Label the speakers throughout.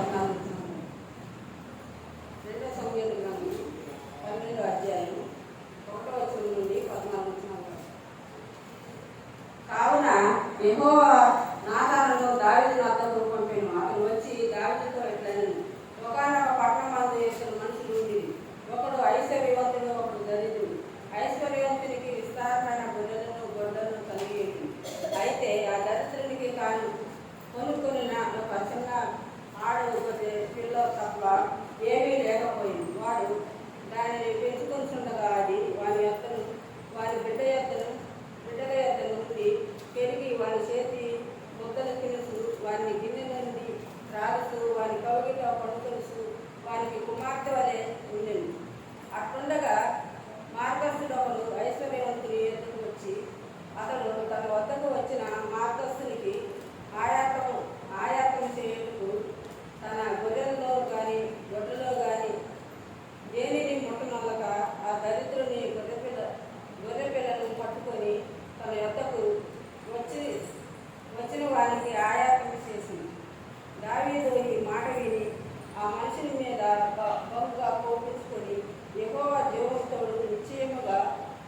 Speaker 1: 14 రెండో సమూయేలు గ్రంథం 12వ అధ్యాయం 1వ వచనం నుండి 14వ వచనం. కావున యెహోవా నాతానును దావీదు వద్దకు పంపెను. అతను వచ్చి దావీదుతో ఇట్లనెను, ఒకానొక పట్టణమందు ఇద్దరు మనుషులు ఉండిరి. ఒకడు ఐశ్వర్యవంతుడు, ఒకడు దరిద్రుడు. ఐశ్వర్యవంతునికి విస్తారమైన గొర్రెలను గొడ్డలను కలిగి ఉంది. అయితే ఆ దరిద్రునికి తాను కొనుక్కొని ఒక చిన్న ఆడు పిల్ల తప్ప ఏమీ లేకపోయింది. వాడు దానిని పెంచుకొనిచుండగా అది వారి బిడ్డల యొద్ద నుండి పెరిగి వారి చేతి ముద్దలు తినుసు, వారిని గిన్నె నుండి త్రాగుతూ, వారి కౌగిట పడుకొనుసు, వారికి కుమార్తె వలె ఉండెను. అట్లుండగా మార్గస్థుడు ఒకడు ఐశ్వర్యవంతుని ఎదురు వచ్చి, అతడు తన వద్దకు వచ్చిన మార్గస్థునికి ఆయాతం చేయుటకు తన గొర్రెల్లో కానీ గొడ్లలో కానీ దేనిని ముట్టనొల్లక ఆ దరిద్రుని గొర్రె పిల్లను పట్టుకొని తన యొద్దకు వచ్చిన వారికి ఆయాతం చేసింది. దావీదు ఈ మాట విని ఆ మనుషుని మీద బహుగా కోపించుకొని, యెహోవా జీవముతోడు, నిశ్చయముగా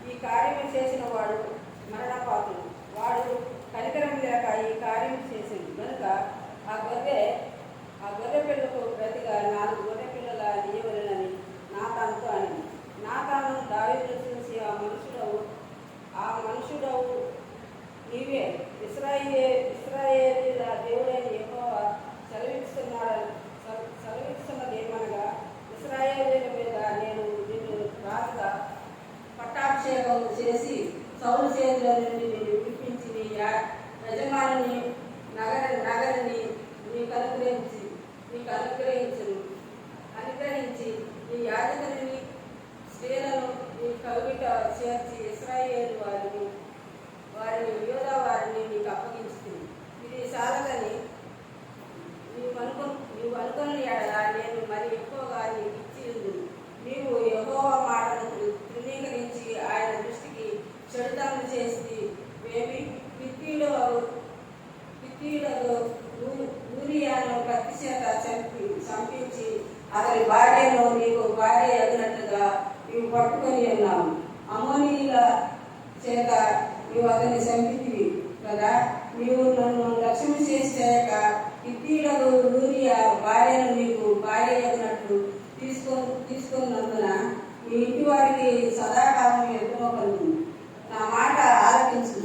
Speaker 1: ఈ కార్యము చేసిన వాడు మరణపాత్రుడు. వాడు కనికరం లేక ఈ కార్యం చేసింది కనుక ఆ గొర్రె పిల్లకు ప్రతిగా 4 గొర్రె పిల్లల ఇయ్యవలెనని నాతానుతో అని. నాతాను దావీదును చూసి, ఆ మనుషుడవు నీవే, ఇశ్రాయేలీయుల దేవుడైన యెహోవా సెలవిస్తున్నదేమనగా, ఇశ్రాయేలీయుల మీద నేను నిన్ను రాజుగా పట్టాభిషేకం చేసి సౌలు చేతిలో నుండి నిన్ను విడిపించి నీ యజమానిని నగరిని నీకు అనుగ్రహించి నీ యాజకుని స్త్రీలను నీ కవిట చేర్చి ఇశ్రాయేలు వారిని యూదా వారిని నీకు అప్పగించుతుంది. ఇది సాలదని నీవు అనుకుని ఎడల నేను మరి ఎక్కువగా నీకు ఇచ్చి ఉంది. నీవు యెహోవా మాటను తృణీకరించి ఆయన దృష్టికి చెడుతనం చేసి పిత్తీయులకు ఊరియాను కత్తి చేత చంపించి అతని భార్యను నీకు భార్య ఎగినట్లుగా నీవు పట్టుకొని ఉన్నావు. అమ్మోనీయుల చేత నీవు అతన్ని చంపితివి కదా. నీవు నన్ను లక్ష్యం చేసి చేయక పిత్తీయులకు ఊరియా భార్యను నీకు భార్య ఎగినట్లు తీసుకున్నందున మీ ఇంటి వారికి సదాకాలం ఎదురు కలుగుతుంది. నా మాట ఆలకించు.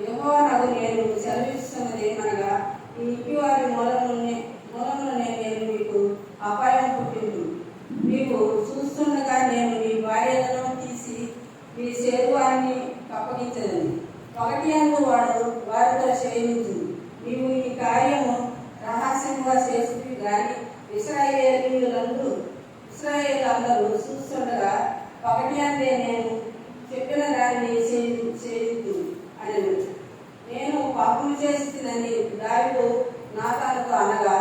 Speaker 1: యెహోవానగు నేను సెలవిస్తున్నదేమనగా, ఈ ఇంటి వారి మూలమునే నేను మీకు అపాయం పుట్టింది. నీవు చూస్తుండగా నేను నీ భార్యలను తీసి నీ శరీరాన్ని అప్పగించదని. ఒకటి అందు వారితో శయనించు. నీవు ఈ కార్యము రహస్యంగా చేసి కానీ ఇశ్రాయేలందరూ చూస్తుండగా ఒకటి అందే నేను చెప్పిన దానిని చేయుదు అని. నేను పాపము చేస్తుందని దావీదు నాతానుతో అనగా,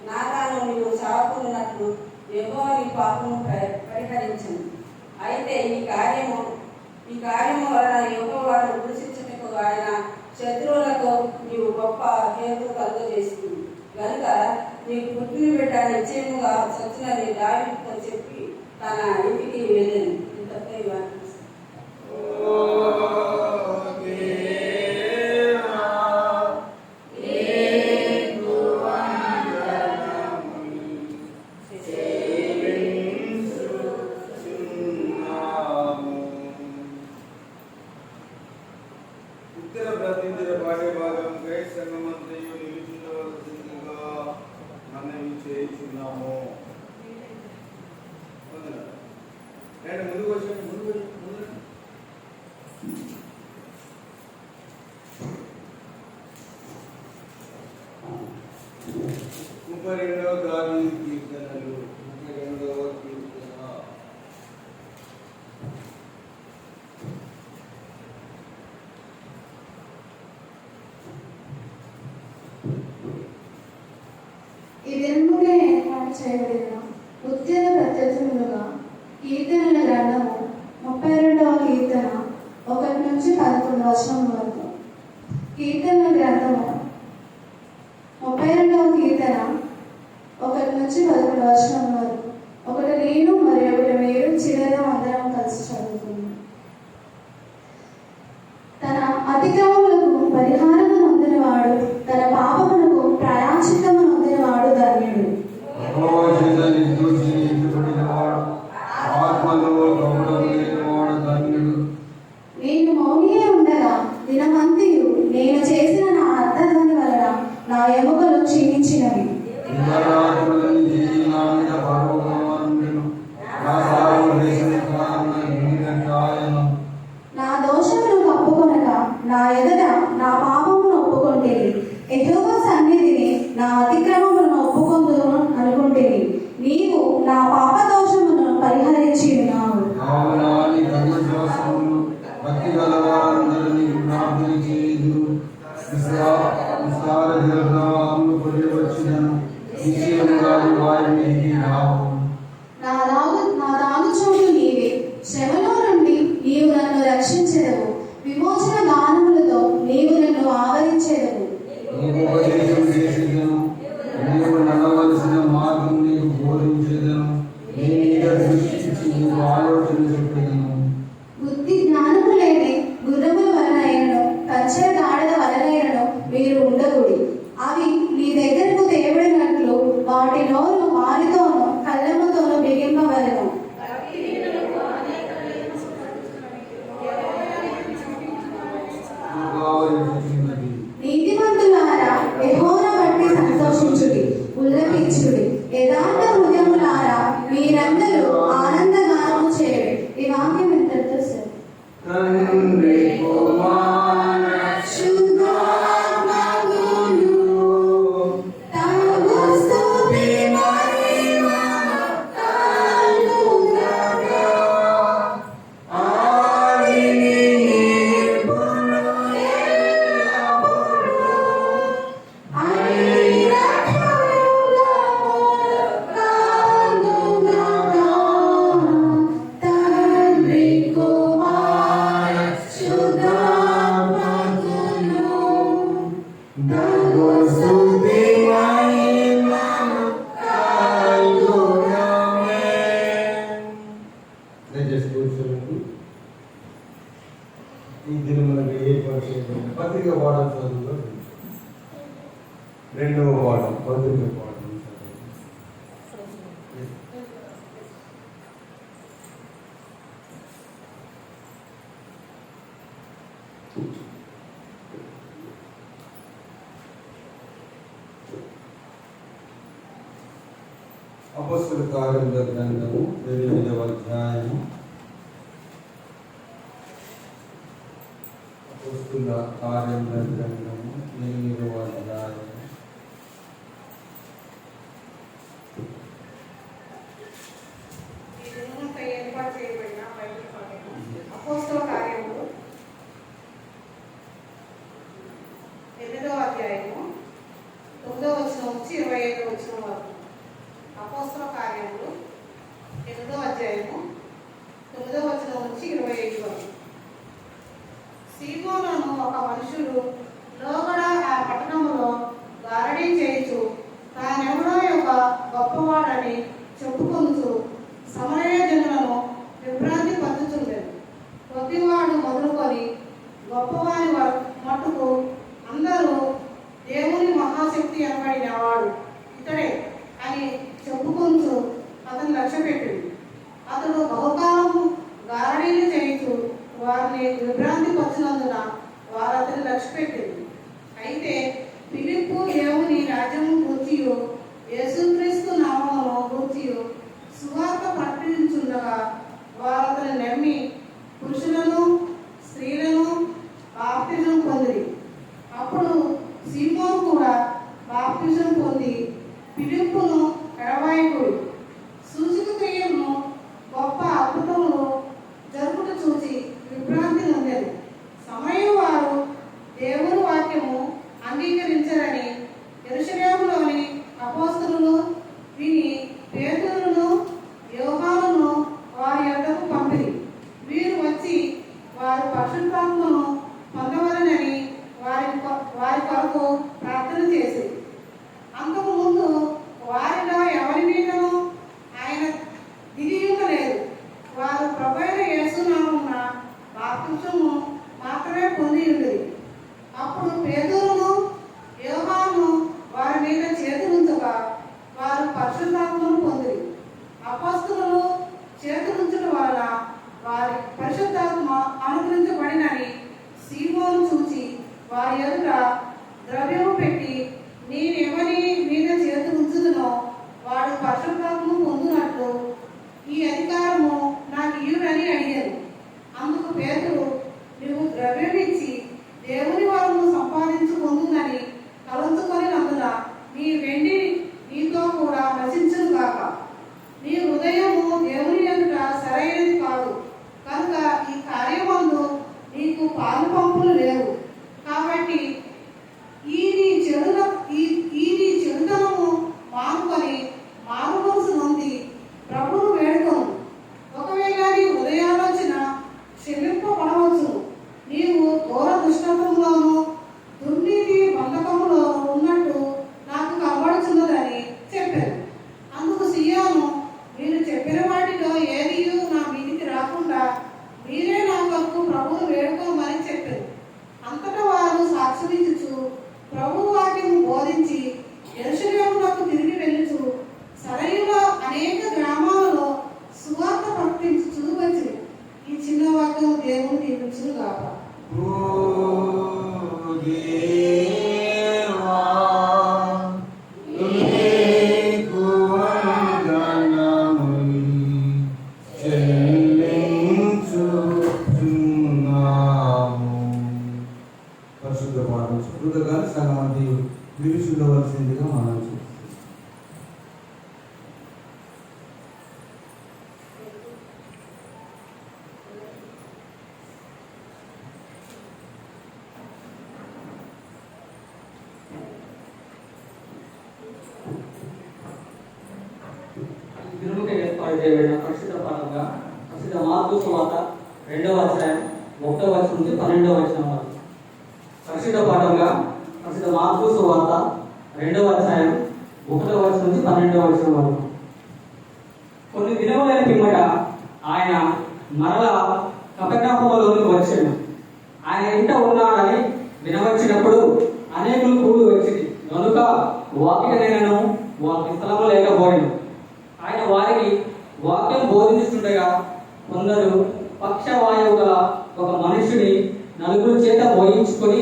Speaker 1: నాతాను నీవు చావకున్నట్లు యెహోవా నీ పాపము పరిహరించింది. అయితే ఈ కార్యము వలన యెహోవాను దూషించుటకు ఆయన శత్రువులకు నీవు గొప్ప హేతు కలుగజేస్తుంది కనుక నీకు పుట్టిన బిడ్డ నిశ్చయముగా సత్యులని దావీదుతో చెప్పి తన ఇంటికి వెళ్ళింది. ఇంతపై
Speaker 2: చేయబడిన ఉద్యోగ ప్రత్యక్షములుగా కీర్తనల గ్రంథము 32వ కీర్తన 1 నుంచి 11 వచనం వరకు. కీర్తనల గ్రంథము 32వ కీర్తన వాటి నోరు వారితోనూ కళ్ళెముతోనూ బిగింపవలెను. నీతిమంతులారా యెహోవాను బట్టి సంతోషించుడి, ఉల్లసించుడి. యథార్థ హృదయములారా మీరందరూ ఆనందగానము చేయుడి. ఈ వాక్యం ఇంతటితో సరి.
Speaker 3: తండ్రి కుమార
Speaker 2: శుద్ధాత్మకును తగు స్తుతి మహిమ కలుగుగా
Speaker 3: ఆదిని ఇప్పుడు ఎల్లప్పుడూ
Speaker 2: తండ్రి కుమార శుద్ధాత్మకును
Speaker 3: తగు స్తుతి మహిమను కలుగుగానే. దయచేసి కూర్చోండి. ఈ దినములకు ఏర్పాటు చేయబడిన పత్రిక పాఠం చదువులో రెండవ పాఠం పత్రిక పాఠం అపొస్తలుల కార్యముల గ్రంథము 8వ అధ్యాయము. అపొస్తలుల కార్యముల గ్రంథము 8వ అధ్యాయము.
Speaker 1: ఈ దినమునకై ఏర్పాటు చేయబడిన బైబిల్ పాఠము అపోస్తలుల కార్యములు 8వ అధ్యాయము 9వ వచనం నుంచి 25వ వచనం వరకు. అపోస్తలుల కార్యములు 8వ అధ్యాయము 9వ వచనం నుంచి 25 వరకు. సీమోనును ఒక మనుషుడు లోగడ ఆ పట్టణములో గారడీ చేయుచు తానెవడో యొక్క గొప్పవాడని చెప్పుకొనుచు సమరయ జనులను విభ్రాంతి పరచుచుండెను. కొద్దివాడు మొదలుకొని గొప్పవాని మట్టుకు అందరూ దేవుని మహాశక్తి అనబడిన వాడు ఇతడే అని చెప్పుకొంచు అతను లక్ష్యపెట్టింది. అతడు బహుకాలము గారడీలు చేయుచు వారిని విభ్రాంతి పరచినందున వారు అతని లక్ష్యపెట్టింది. అయితే ఫిలిప్పు దేవుని రాజ్యము గూర్చియు యేసుక్రీస్తు నామమును గూర్చియు సువార్త ప్రకటించుండగా వారు అతని నమ్మి పురుషులను స్త్రీలను బాప్తిజం పొందిరి. అప్పుడు సీమోను కూడా బాప్తిజం పొంది ఫిలిప్పును ఎడబాయకుడు సూచక క్రియలను గొప్ప అద్భుతములు జరుగుట చూచి విభ్రాంతి నొందెను. సమయం వారు దేవుని వాక్యము అంగీకరించరని యెరూషలేములోని అపోస్తలులు విని పేతురును యోహానును వారి యొద్దకు పంపిరి. వీరు వచ్చి వారు పరిశుద్ధాత్మను పొందవలెనని వారి కొరకు ప్రార్థన చేసి అంతకు ముందు వారిలో ఎవరి మీదనూ ఆయన దిగియుండలేదు. వారు ప్రభువైన యేసునామమున బాప్తిసము మాత్రమే పొంది ఉండేది. అప్పుడు పేతురును యోహాను వారి మీద చేతులుంచగా
Speaker 4: దినముకి ఏర్పాటు చేయబడిన పరిశుద్ధ పాఠంగా పరిశుద్ధ మార్కు సువార్త 2వ అధ్యాయం 1వ వచనం నుంచి 12వ వచనం వరకు. పరిశుద్ధ పాఠంగా పరిశుద్ధ మార్కు సువార్త 2వ అధ్యాయం 1వ వచనం నుంచి 12వ వచనం వరకు. కొన్ని దినములైన పిమ్మట ఆయన మరలా కపెర్నహూములోనికి వచ్చాడు. ఆయన ఇంట ఉన్నాడని వినవచ్చినప్పుడు అనేకులు కూడి వచ్చింది కనుక వాకిటనైనను వారికి స్థలము లేకపోయాను. ఆయన వారికి వాక్యం బోధిస్తుండగా కొందరు పక్షవాయువు గల ఒక మనుషుని 4 చేత మోయించుకొని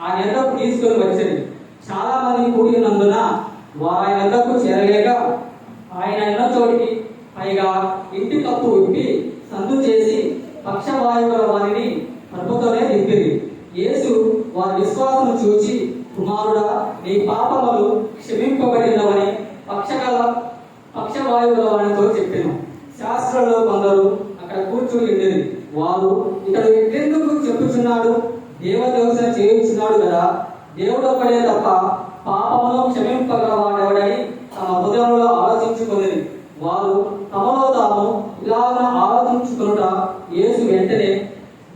Speaker 4: ఆయన ఎద్దకు తీసుకొని వచ్చింది. చాలా మంది కూడి ఉన్నందున వారు ఆయన ఎద్దకు చేరలేక ఆయన ఎన్న చోటికి పైగా ఇంటి కప్పు విప్పి సందు చేసి పక్షవాయువు గల వారిని కడుపుతోనే దింపిరి. యేసు వారి విశ్వాసం చూచి, కుమారుడా, నీ పాపములు క్షమింపబడినవని పక్షవాయువు గల వారితో చెప్పాను. శాస్త్రంలో కొందరు అక్కడ కూర్చుని ఉండేది. వారు ఇతడు ఎట్లెందుకు చెప్పుచున్నాడు, దేవదోషణ చేయించున్నాడు కదా, దేవుడు ఒక్కడే తప్ప పాపమును క్షమింపగలవాడెవడని తమ హృదయంలో ఆలోచించుకునేది. వారు తమలో తాము ఇలాగ ఆలోచించుకునుట యేసు వెంటనే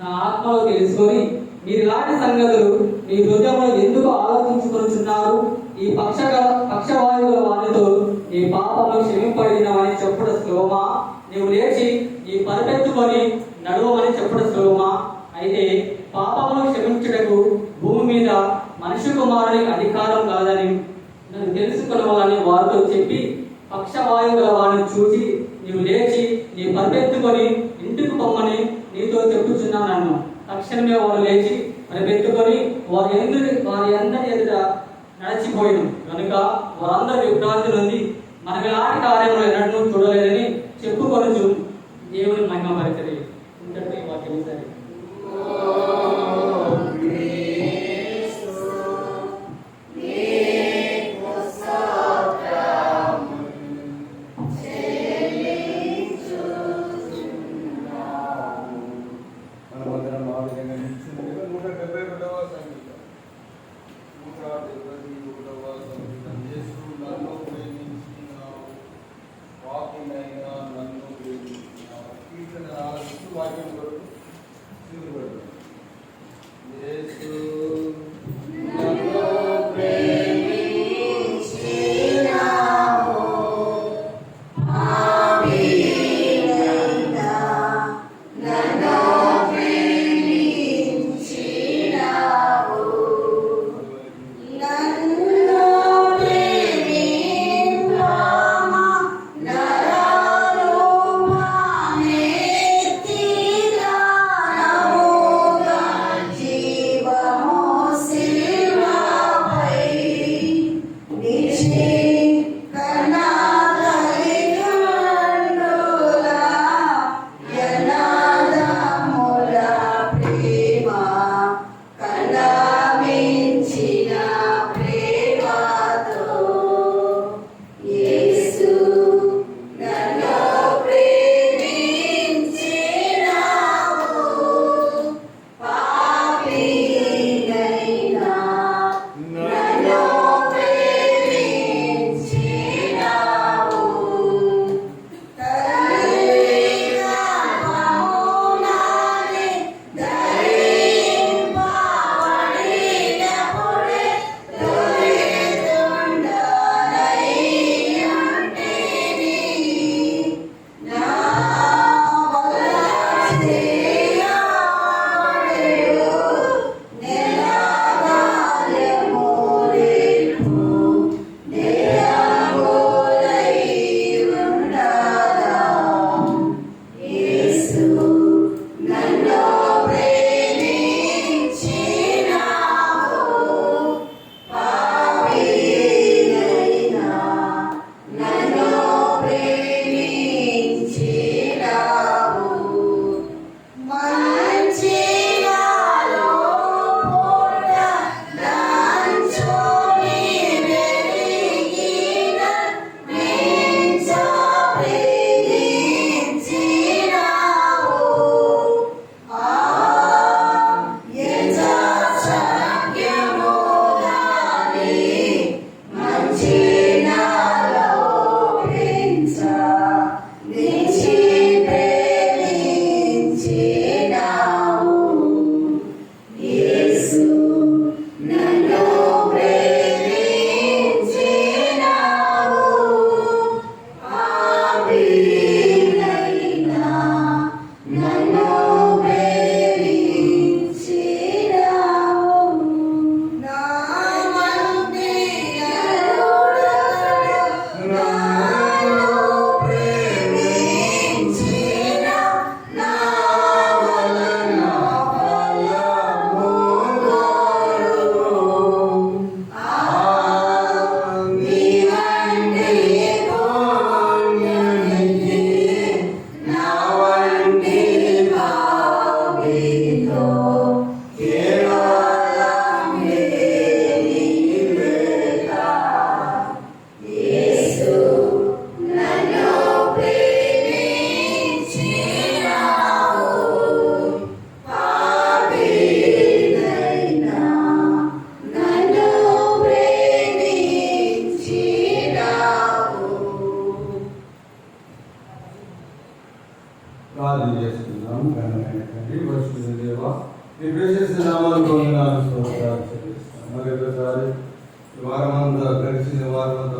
Speaker 4: నా ఆత్మలో తెలుసుకొని, మీరు ఇలాంటి సంగతులు మీ హృదయంలో ఎందుకు ఆలోచించుకొనుచున్నారు? ఈ పక్షవాయువుల వారితో నీ పాపములు క్షమింపబడినవని చెప్పుడు సులభమా? నీవు లేచి ఈ పరిపెత్తుకొని నడువమని చెప్పుడు సులభమా? అయితే పాపములు క్షమించుటకు భూమి మీద మనుష్య కుమారునికి అధికారం కాదని నన్ను తెలుసుకునవాలని వారితో చెప్పి, పక్షవాయువుల వారిని చూసి, నీవు లేచి నీ పరిపెత్తుకొని ఇంటికి పొమ్మని నీతో చెప్పుచున్నాను. తక్షణమే వారు లేచి పరిపెత్తుకొని వారి అందరి ఎదుట నడిచిపోయిను. కనుక వారందరూ విభ్రాంతి నుండి మనకు ఎలాంటి కార్యములు ఎన్నడూ చూడలేదని చెప్పుకొనుచు దేవుని మహిమపరిచరి. ఇంతటితో ఈ వాక్యం సరే.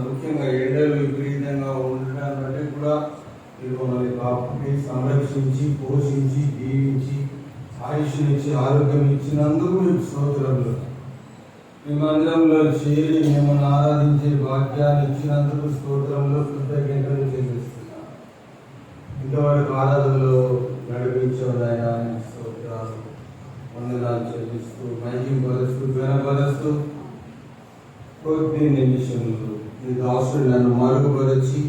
Speaker 3: ముఖ్యంగా ఎండలు విపరీతంగా ఉండడాన్ని బట్టి కూడా మీరు మమ్మల్ని కాపాడి సంరక్షించి పోషించి దీవించి ఆయుష్నిచ్చి ఆరోగ్యం ఇచ్చినందుకు మీకు స్తోత్రములు. మీ మందిరంలో చేరి మిమ్మల్ని ఆరాధించే భాగ్యాన్ని ఇచ్చినందుకు స్తోత్రంలో కృతజ్ఞతలు చెల్లిస్తున్నాను. ఇంతవరకు ఆరాధనలో నడిపించేవాడు స్తోత్రాలు వందనాలు చెల్లిస్తూ మహింపరుస్తూ ఘనపరుస్తూ కొద్ది నిమిషంలో మీ దాసుడు నన్ను మరుగుపరిచి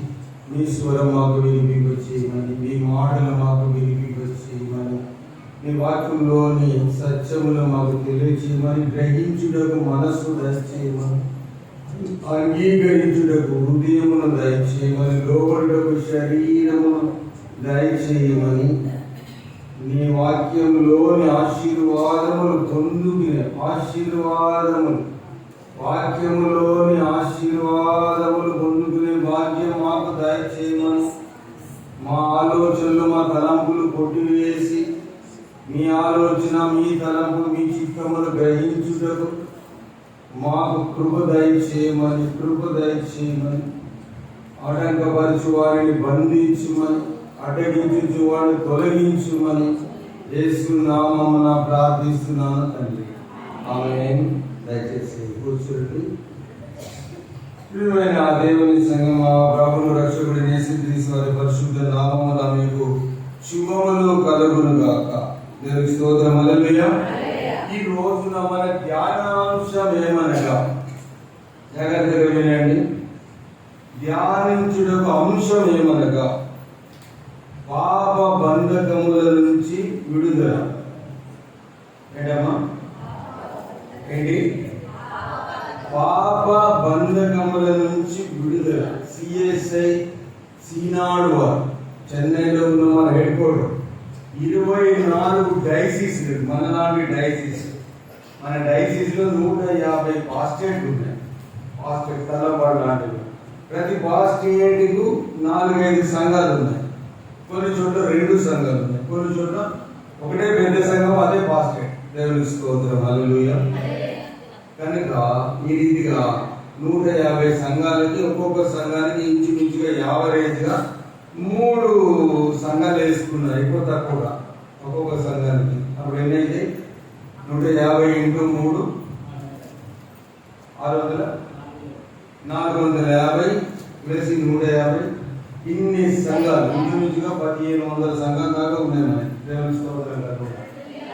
Speaker 3: మీ స్వరం మాకు వినిపించమని, మీ మాటలు మాకు వినిపించమని, మీ వాక్యంలోని సత్యములు మాకు తెలియచేయమని, గ్రహించుటకు మనస్సు దయచేయమని, అంగీకరించుటకు హృదయమును దయచేయమని, లోపడుటకు శరీరమును దయచేయమని, నీ వాక్యంలోని ఆశీర్వాదములు పొందుకునే ఆశీర్వాదములు వాక్యములోని ఆశీర్వాదములు పొందుకునే భాగ్యం మాకు దయచేయమని, మా ఆలోచనలు మా తలంపులు కొట్టివేసి మీ ఆలోచన మీ తలంపులు మీ చిత్తములు గ్రహించుటకు మాకు కృప దయచేయమని, ఆటంకపరచు వారిని బంధించుమని, అడ్డగించు వారిని తొలగించుమని యేసు నామమున ప్రార్థిస్తున్నాను తండ్రి. ఆమేన్. దయచేసి కూర్చోండి. ప్రియమైన ఆ దేవుని సంఘం, ఆ ప్రభువును రక్షకుడు యేసుక్రీస్తు వారి పరిశుద్ధ నామమున మీకు శుభములు కలుగును గాక. దేవునికి స్తోత్రం. హల్లెలూయా. ఈ రోజున మన ధ్యానాంశం ఏమనగా, జాగ్రత్తగా వినండి, ధ్యానించుటకు అంశం ఏమనగా పాప బంధకముల నుంచి విడుదల. ఏంటమ్మా? ఏంటి? పాప బంధకముల నుంచి విడుదల. సిఎస్ఐ సీనాడు వారు చెన్నైలో ఉన్న మన హెడ్ క్వార్టర్ 24 డైసిస్, మనలాంటి డైసిస్, మన డైసిస్ లో 150 పాస్టేట్ ఉన్నాయి. పాస్టేట్ తలపాడు లాంటివి. ప్రతి పాస్టేట్కు 4-5 సంఘాలు ఉన్నాయి. కొన్ని చోట్ల 2 సంఘాలు ఉన్నాయి, కొన్ని చోట్ల ఒకటే పెద్ద సంఘం, అదే పాస్టేట్. దేవునికి స్తోత్రం. హల్లెలూయా. కనుక ఈ రీతిగా 150 సంఘాలకి ఒక్కొక్క సంఘానికి ఇంచుమించుగా యావరేజ్గా 3 సంఘాలు వేసుకున్నారు, ఎక్కువ తక్కువగా ఒక్కొక్క సంఘానికి. అప్పుడు ఎన్నైతే 150 × 3 600, 450 ప్లస్ 150, ఇన్ని సంఘాలు ఇంచుమించుగా 1500 సంఘాలు దాకా ఉన్నాయి. మరి దేవుని స్తోత్రం.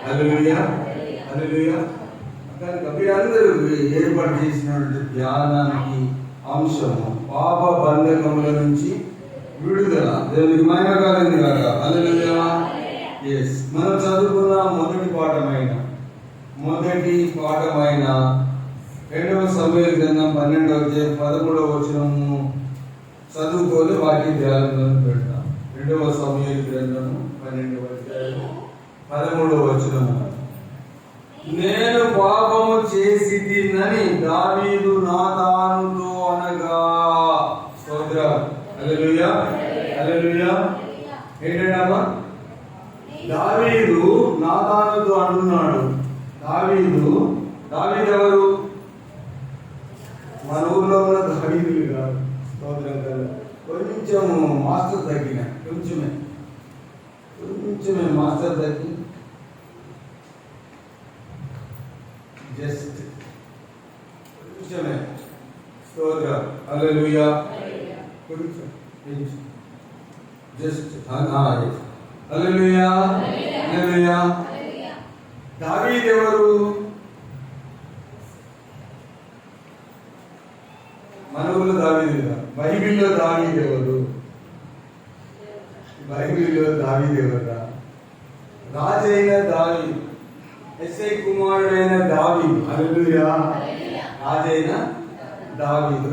Speaker 3: హల్లెలూయా. హల్లెలూయా. కనుక మీరందరూ ఏర్పాటు చేసినటువంటి ధ్యానానికి అంశము పాప బంధకముల నుంచి విడుదల. దేవునికి మహిమ కలుగును గాక. హల్లెలూయా. yes, మనం చదువుకున్న మొదటి పాఠమైన 2వ సమూయేలు గ్రంథం 12వ అధ్యాయం 13వ వచనము చదువుకొని వాటి ధ్యానంలో పెడతాం. 2వ సమూయేలు గ్రంథము 12వ అధ్యాయం 13వ వచనము. నేను పాపము చేసి తిన్నని దావీదు నాతానుతో అనగా. స్తోత్రం. హల్లెలూయా. హల్లెలూయా. ఏంటంటమ్మా? దావీదు నాతానుతో అంటున్నాడు. దావీదు ఎవరు? మన ఊర్లో ఉన్న దావీదులు కాదు. స్తోత్రం కదా. కొంచెం మాస్టర్ తగ్గిన, కొంచెమే మాస్టర్ తగ్గి, జస్ట్ కొంచెమే. స్తోత్రం. హల్లెలూయా. కొంచెం జస్ట్. హల్లెలూయా. హల్లెలూయా. దావీదు ఎవరు? మన ఊళ్ళో దావీదు కాదు. బైబిల్లో దావీదు ఎవరు? బైబిల్లో దావీదు ఎవరా? రాజైన దావీదు, ఎస్ఐ కుమారుడైన దావీదు. హల్లెలూయా. రాజైన దావీదు.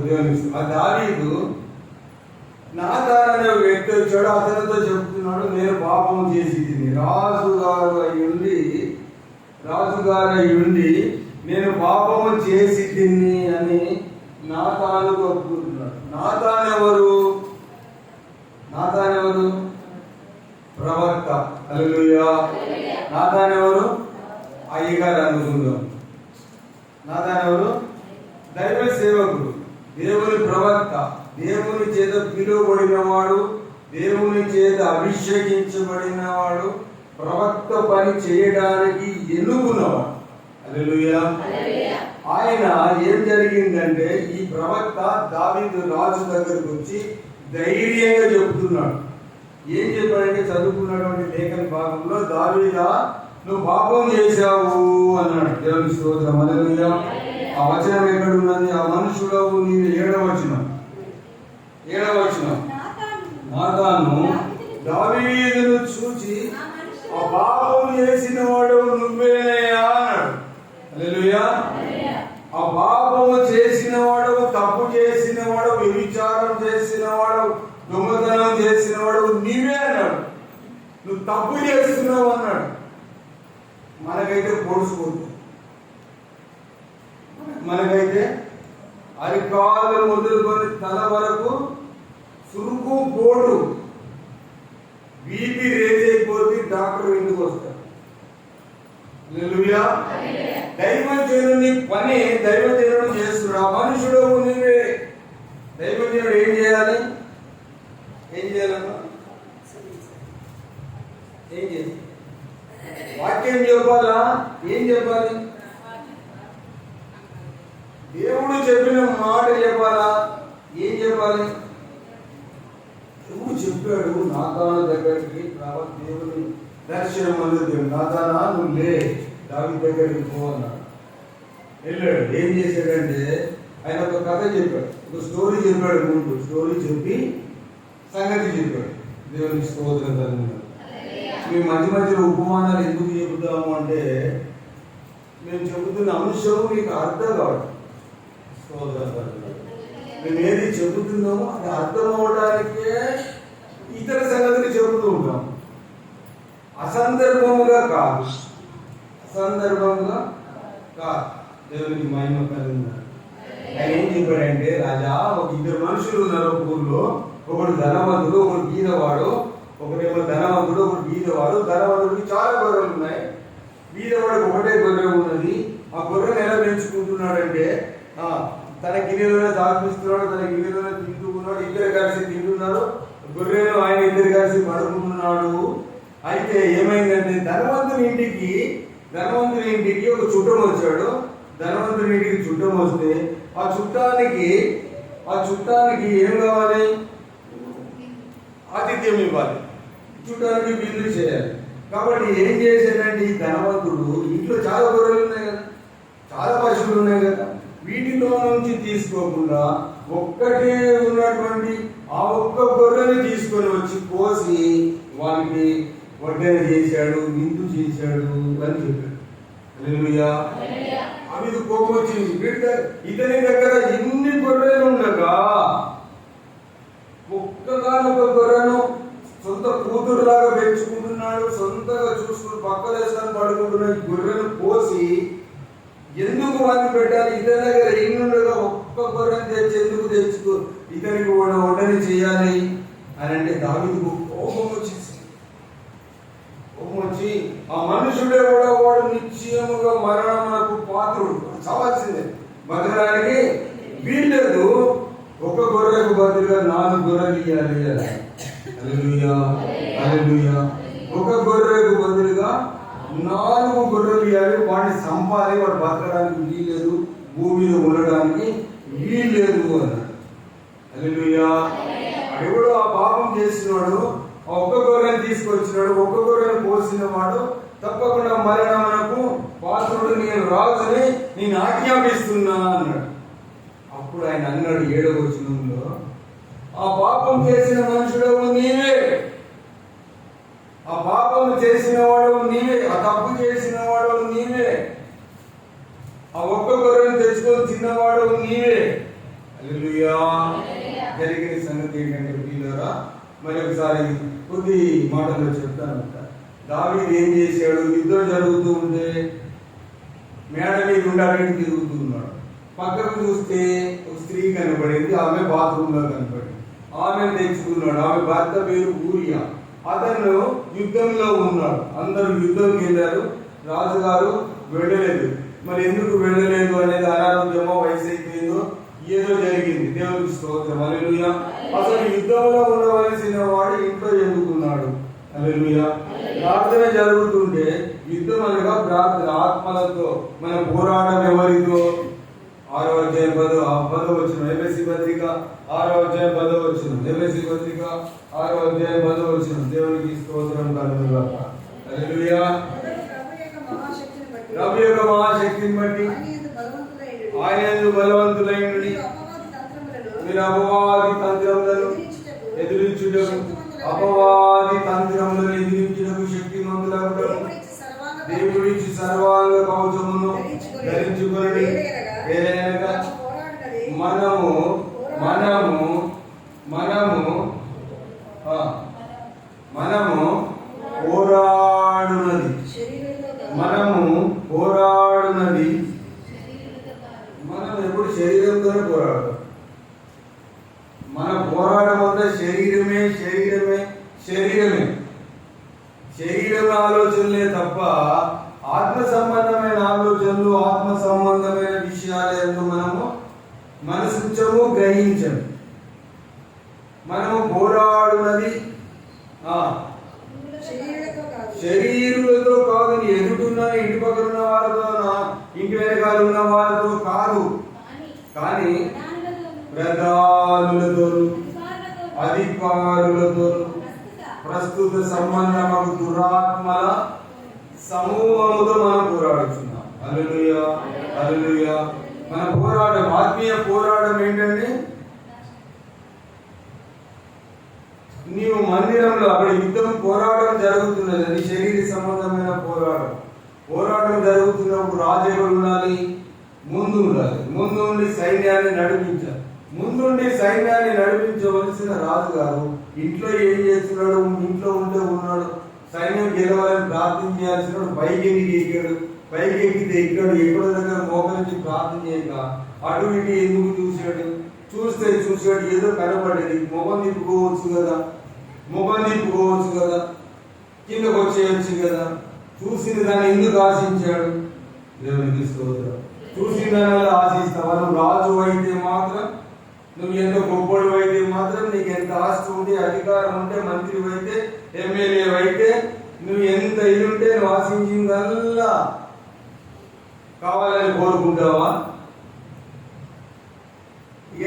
Speaker 3: ఆ దావీదు నాతాన్ అనే వ్యక్తి వచ్చాడు. అతనితో చెప్తున్నాడు, నేను పాపం చేసి తిని రాజుగారు అయ్యుండి నేను పాపము చేసి తిని అని నాతాను ఒప్పుకుంటున్నాడు. నాతాన్ ఎవరు? ప్రవక్త. హల్లెలూయా. నాతాన్ ఎవరు? అయ్యగారు అనుకుందాం. నాతాన్ ఎవరు? దైవ సేవకుడు, దేవుని ప్రవక్త. దేవుని చేత పిలువబడినవాడు, దేవుని చేత అభిషేకించబడినవాడు, ప్రవక్త పని చేయడానికి ఎన్నుకున్నవాడు. హల్లెలూయా. ఆయన ఏం జరిగిందంటే ఈ ప్రవక్త దావీదు రాజు దగ్గరకు వచ్చి ధైర్యంగా చెబుతున్నాడు. ఏం చెప్పాడంటే చదువుకున్నటువంటి లేఖన భాగంలో, దావీదా నువ్వు పాపం చేశావు అన్నాడు. దేవుని స్తోత్రం. హల్లెలూయా. ఆ వచనం ఎక్కడ ఉన్నది? ఆ మనుషుడు నీవు 7వ వచనం. నాతాను దావీదును చూచి ఆ పాపం చేసిన వాడు నువ్వేనయ్యా అన్నాడు. హల్లెలూయా. ఆ పాపము చేసిన వాడు, తప్పు చేసిన వాడు, వ్యభిచారం చేసిన వాడు, దొంగతనం చేసిన వాడు నీవే అన్నాడు. నువ్వు తప్పు చేస్తున్నావు అన్నాడు. మనకైతే పొడుచుకోదు. మనకైతే అరికాలు మొదలుకొని తల వరకు సురుకు పోటు, బీపీ రేజ్ అయిపోతే డాక్టర్ ఇంటికి వస్తాడు. హల్లెలూయా. దైవజనుని పని దైవజనుడు చేస్తున్నాడు. ఆ మనుషుడు నీవే. దైవజనుడు ఏం చేయాలి? ఏం చేయాలన్నా? ఏం చేయాలి? వాక్యం చెప్పాలా? ఏం చెప్పాలి? దేవుడు చెప్పిన మాట చెప్పాలా? ఏం చెప్పాలి? దేవుడు చెప్పాడు నాతాను దగ్గరికి, దేవుని దర్శనం అందుకు, నాతానా నువ్వు లే, దావీదు దగ్గరికి పో అన్నాడు. వెళ్ళాడు. ఏం చేశాడంటే ఆయన ఒక కథ చెప్పాడు, ఒక స్టోరీ చెప్పాడు. ముందు స్టోరీ చెప్పి సంగతి చెప్పాడు. దేవుని స్తోత్రం కలుగుతుంది. మేము మధ్య మధ్యలో ఉపమానాలు ఎందుకు చెబుతాము అంటే, మేము చెబుతున్న అంశం మీకు అర్థం కాదు. స్తోత్రం కలుగుతుంది. మేము ఏది చెబుతున్నామో అది అర్థం అవడానికే ఇతర సంగతులు చెబుతూ ఉంటాం. అసందర్భముగా కాదు. అసందర్భంగా కాదు. దేవునికి మహిమ కలుగుతుంది. ఆయన ఏం చెప్పాడంటే, రాజా ఒక 2 మనుషులు ఉన్నారు ఊళ్ళో. ఒకడు ధనవంతుడు, ఒకడు బీదవాడు. ఒకడేమో ధనవంతుడు, ఒకడు బీదవాడు. ధనవంతుడికి చాలా గొర్రెలు ఉన్నాయి, బీదవాడికి ఒకటే గొర్రె ఉన్నది. ఆ గొర్రెను ఎలా పెంచుకుంటున్నాడంటే, తన గిన్నెలోనే దాపిస్తున్నాడు, తన గిన్నెలోనే తింటున్నాడు. ఇద్దరు కలిసి తింటున్నారు. గొర్రెను ఆయన ఇద్దరు కలిసి పడుకుంటున్నాడు. అయితే ఏమైందంటే ధనవంతుని ఇంటికి ఒక చుట్టం వచ్చాడు. ధనవంతుని ఇంటికి చుట్టం వస్తే ఆ చుట్టానికి ఏం కావాలి? ఆతిథ్యం ఇవ్వాలి. చుట్టానికి బిల్లు చేయాలి. కాబట్టి ఏం చేశాడంటే ఈ ధనవంతుడు, ఇంట్లో చాలా గొర్రెలు ఉన్నాయి కదా, చాలా పశువులు ఉన్నాయి కదా, వీటిలో నుంచి తీసుకోకుండా ఒక్కటే ఉన్నటువంటి ఆ ఒక్క గొర్రెని తీసుకొని వచ్చి కోసి వానికి వడ్డన చేశాడు, విందు చేశాడు అని చెప్పాడు. హల్లెలూయా. అవి కోపం వచ్చింది. ఇతని దగ్గర ఎన్ని గొర్రెలు ఉండగా ఒక్కగానొక గొర్రెను సొంత కూతురులాగా పెంచుకుంటున్నాడు, సొంతగా చూసుకుని పక్కలేసుకొని పడుకుంటున్న గొర్రెను కోసి ఎందుకు వాడిని పెట్టాలి? ఇతని దగ్గర ఎన్ని ఉండగా ఒక్క గొర్రెను తెచ్చి ఎందుకు తెచ్చుకో ఇతనికి వడ్డన చేయాలి అని అంటే దావీదుకు కోపం వచ్చి ఆ మనుషుడే కూడా వాడు నిశ్చయముగా మరణమునకు పాత్రుడు, చావాల్సిందే, బతకడానికి వీల్లేదు. ఒక గొర్రెకు బదులుగా 4 గొర్రెలు ఇవ్వాలి. హల్లెలూయా. హల్లెలూయా. ఒక గొర్రెకు బదులుగా 4 గొర్రెలు ఇవ్వాలి. వాడిని సంపాది, వాడు బతకడానికి వీల్లేదు, భూమిలో ఉండడానికి వీల్లేదు అన్నాడు. హల్లెలూయా. అడుగుడు ఆ పాపం చేసినాడు, ఒక్క గొర్రెను తీసుకొచ్చినాడు, ఒక్క గొర్రెను పోసిన వాడు తప్పకుండా మరణమునకు పాత్రుడు, నేను రాజుని, నేను ఆజ్ఞాపిస్తున్నా అన్నాడు. అప్పుడు ఆయన అన్నాడు 7వ వచనంలో, ఆ పాపం చేసిన మనుషుడవు నీవే, ఆ పాపం చేసిన వాడు నీవే, ఆ తప్పు చేసిన వాడు నీవే, ఆ ఒక్క గొర్రెను తెచ్చుకొని తిన్నవాడు నీవే. హల్లెలూయా. జరిగిన సంగతి ఏంటంటే ప్రియులారా, మరి ఒకసారి కొద్ది మాటల్లో చెప్తాను. దావీదు ఏం చేశాడు? యుద్ధం జరుగుతూ ఉంటే మేడ మీద ఉండాలని తిరుగుతూ ఉన్నాడు. పక్కకు చూస్తే ఒక స్త్రీ కనబడింది. ఆమె బాత్రూమ్ లో కనబడింది. ఆమెను తెచ్చుకున్నాడు. ఆమె భర్త పేరు ఊరియా. అతను యుద్ధంలో ఉన్నాడు. అందరూ యుద్ధంకి వెళ్ళారు. రాజుగారు వెళ్ళలేదు. మరి ఎందుకు వెళ్ళలేదు అనేది అనారోగ్యమో, వయసు అయిపోయిందో ఏదో జరిగింది. దేవునికి స్తోత్రం. హల్లెలూయా. అసలు యుద్ధంలో ఉండవలసిన వాడు ఇంట్లో ఎందుకున్నాడు? హల్లెలూయా. ప్రార్థన జరుగుతుంటే యుద్ధం అనగా ప్రార్థన ఆత్మలతో మన పోరాటం ఎవరితో? 6వ అధ్యాయం 10వ వచనం ఎఫెసీ పత్రిక 6వ అధ్యాయం 10వ వచనం ఎఫెసీ పత్రిక 6వ అధ్యాయం 10వ వచనం. దేవునికి స్తోత్రం కలుగును గాక. హల్లెలూయా. ప్రభు యొక్క మహాశక్తిని బట్టి ఆయన యందు బలవంతులైనడి మీరు అపవాది తంత్రములను ఎదిరించుటకు శక్తిమంతులగుటకు దేవుడిచ్చి సర్వాంగ కవచమును ధరించుకొని మనము మనము మనము మనము పోరాడునది మనం ఎప్పుడు శరీరంతోనే పోరాడతాం. మన పోరాటం అంతా శరీరమే శరీరమే శరీరమే శరీరం ఆలోచనలే తప్ప ఆత్మ సంబంధమైన ఆలోచనలు ఆత్మ సంబంధమైన విషయాలు మనము మనసుంచము గ్రహించము. మనము పోరాడునది శరీరులతో కాదు, నీ ఎదుటిన్న ఇంటి పక్కన ఉన్న వారితో ఇంటి వెనకాల ఉన్న వారితో కాదు, కానీ ప్రధానులతో అధికారులతో ప్రస్తుత సంబంధము దురాత్మల సమూహముతో మనం పోరాడుతున్నాం. హల్లెలూయా. హల్లెలూయా. మన పోరాటం ఆత్మీయ పోరాటం ఏంటంటే నీవు మందిరంలో అక్కడ యుద్ధం పోరాటం జరుగుతున్నది. అది శరీర సంబంధమైన పోరాటం జరుగుతున్నప్పుడు రాజు ఎవరు ఉండాలి? ముందు ఉండాలి. ముందు ఉండి సైన్యాన్ని నడిపించాలి. ముందుండి సైన్యాన్ని నడిపించవలసిన రాజు గారు ఇంట్లో ఏం చేస్తున్నాడు? ఇంట్లో ఉంటే ఉన్నాడు. సైన్యం గెలవాలని ప్రార్థన చేయాల్సిన పైకి ఎక్కాడు. పైకి ఎక్కితే ఎక్కాడు. ఎక్కడో దగ్గర మోకరించి ప్రార్థన చేయక అటు ఇటు ఎందుకు చూశాడు? చూశాడు ఏదో కనబడేది. మొగం తిప్పుకోవచ్చు కదా, కిందకు వచ్చేయచ్చు కదా. చూసిన దాన్ని ఎందుకు ఆశించాడు? దేవునికి స్తోత్రం. చూసిన దానివల్ల ఆశిస్తావా? నువ్వు రాజు అయితే మాత్రం, నువ్వు ఎంత గొప్పడు అయితే మాత్రం, నీకు ఎంత ఆస్తి ఉంటే, అధికారం ఉంటే, మంత్రి అయితే, ఎమ్మెల్యే అయితే, నువ్వు ఎంత ఇది ఉంటే నువ్వు ఆశించిందల్లా కావాలని కోరుకుంటావా?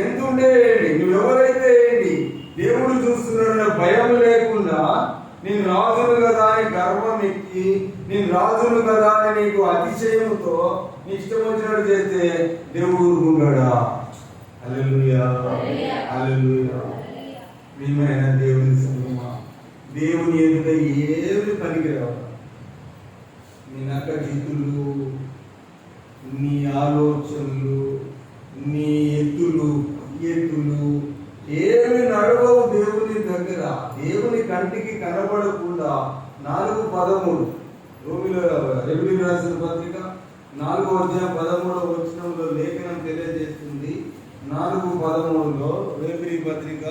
Speaker 3: ఎంత ఉంటే ఏంటి, నువ్వెవరైతే ఏంటి, దేవుడు చూస్తున్నాడు భయం లేకుండా నేను రాజును కదా అని గర్వం ఎక్కి, నేను రాజును కదా అని నీకు అతిశయముతో నీ ఇష్టం వచ్చినట్టు చేస్తే దేవుడు ఊరుకుంటాడా? హల్లెలూయా. హల్లెలూయా. ప్రియమైన దేవుని సంగమా, దేవుని ఎదుట ఏమి పనికిరావు. నీ నక్క జిత్తులు, నీ ఆలోచనలు, నీ ఎత్తులు ఏమి నడవవు దేవుని దగ్గర. దేవుని కంటికి కనబడకుండా 4:13 ఎబ్రీ రాసిన పత్రిక 4వ అధ్యాయం 13వ వచనంలో లేఖనం తెలియజేస్తుంది. 4:13లో ఎబ్రీ పత్రిక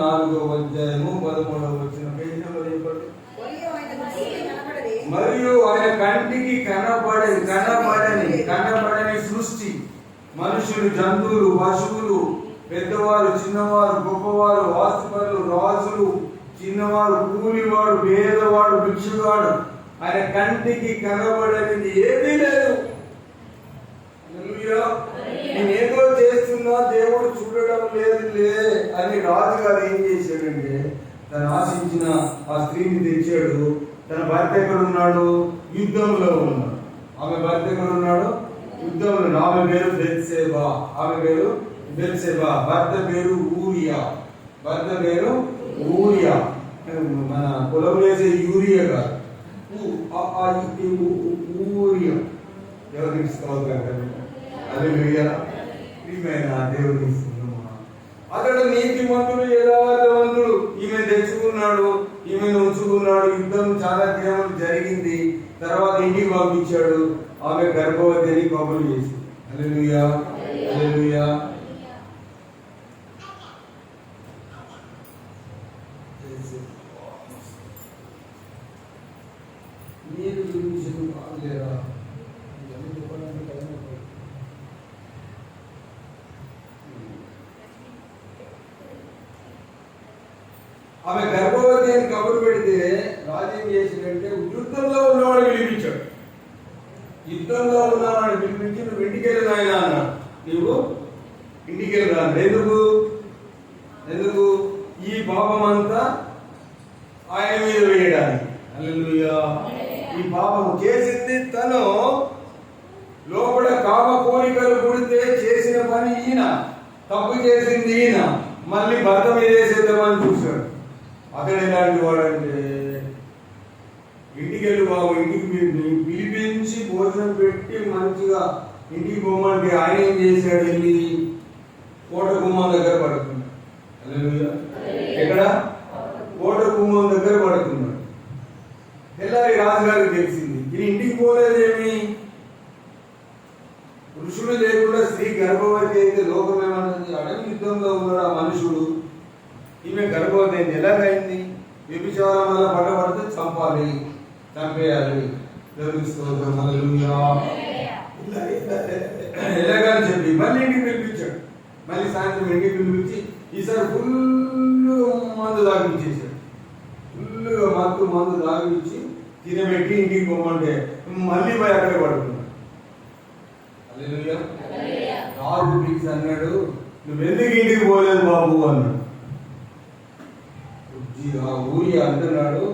Speaker 3: 4వ అధ్యాయము 13వ వచనం పేజీ నెంబర్ చెప్పండి. మరియు ఆయన కంటికి కనబడని సృష్టి, మనుషులు, జంతువులు, పశువులు, పెద్దవారు, చిన్నవారు, గొప్పవారు, ఆస్తిపరులు, రాజులు, చిన్నవారు, కూలివాడు, పేదవాడు, భిక్షువాడు, ఆయన కంటికి కనబడనిది ఏమీ లేదు. నేనేదో చేస్తున్నా దేవుడు చూడడం లేదులే అని రాజుగారు ఏం చేశాడంటే తను ఆశించిన ఆ స్త్రీని తెచ్చాడు. తన భర్త ఎక్కడున్నాడు? యుద్ధంలో ఉన్నాడు. ఆమె భర్త ఎక్కడున్నాడు? యుద్ధంలో. ఆమె పేరు బెత్షెబా. భర్త పేరు ఊరియా. మన పొలం వేసే యూరియా కాదు, ఊరియా. ఎవరికి దేవుని అతడు నీతిమంతుడు, యథార్థవంతుడు. ఈమె తెచ్చుకున్నాడు, ఈమెను ఉంచుకున్నాడు. యుద్ధం చాలా దినములు జరిగింది. తర్వాత ఇంటికి పంపించాడు. ఆమె గర్భవతి అని కబురు చేసి. హల్లెలూయా. హల్లెలూయా. మీరు బాగలేరా? ఆమె గర్భవతి అని కబురు పెడితే రాజు ఏం చేసిందంటే యుద్ధంలో ఉన్నవాడు పిలిపించాడు. యుద్ధంలో ఉన్నవాడు పిలిపించి నువ్వు ఇంటికి వెళ్ళి నాయనా అన్నాడు. నువ్వు ఇంటికి వెళ్ళి ఎందుకు ఈ పాపం అంతా ఆయన మీద వేయడానికి. హల్లెలూయా. ఈ పాపం చేసింది తను, లోపల కామ కోరికలు పుడితే చేసిన పని ఈయన, తప్పు చేసింది ఈయన, మళ్ళీ భర్త మీద వేసేద్దామని చూశాడు. అతడు ఎలాంటి వాడంటే ఇంటికి వెళ్ళి బాబు, ఇంటికి పిలిపించి భోజనం పెట్టి మంచిగా ఇంటికి పోమంటే ఆయన ఏం చేశాడు? వెళ్ళి కోట గుమ్మం దగ్గర పడుకున్నాడు. హల్లెలూయా. ఎక్కడ? కోట గుమ్మం దగ్గర పడుకున్నాడు. తెల్లారి రాజుగారికి తెలిసింది, ఈయన ఇంటికి పోలేదేమి, పురుషుడు లేకుండా స్త్రీ గర్భవతి అయితే లోకం ఏమంటుంది? అడవి యుద్ధంలో ఉన్నాడు ఆ మనుషుడు, ఈమె గర్భవతి అయింది. ఎలాగైంది? వ్యభిచారం వల్ల పడబడితే చంపాలి, చంపేయాలి. దేవునికి స్తోత్రం. హల్లెలూయా. ఎలాగని చెప్పి మళ్ళీ ఇంటికి పిలిపించాడు. మళ్ళీ సాయంత్రం ఇంటికి పిలిపించి ఈసారి ఫుల్ మందు తాగించేశాడు. ఫుల్గా మందు తాగించి తినబెట్టి ఇంటికి పోమంటే మళ్ళీ పోయి అక్కడే పడుకున్నాడు. హల్లెలూయా. రాజు పిలిచి అన్నాడు, నువ్వెందుకు ఇంటికి పోలేదు బాబు అన్నాడు. ఆ ఊరి అంటున్నాడు,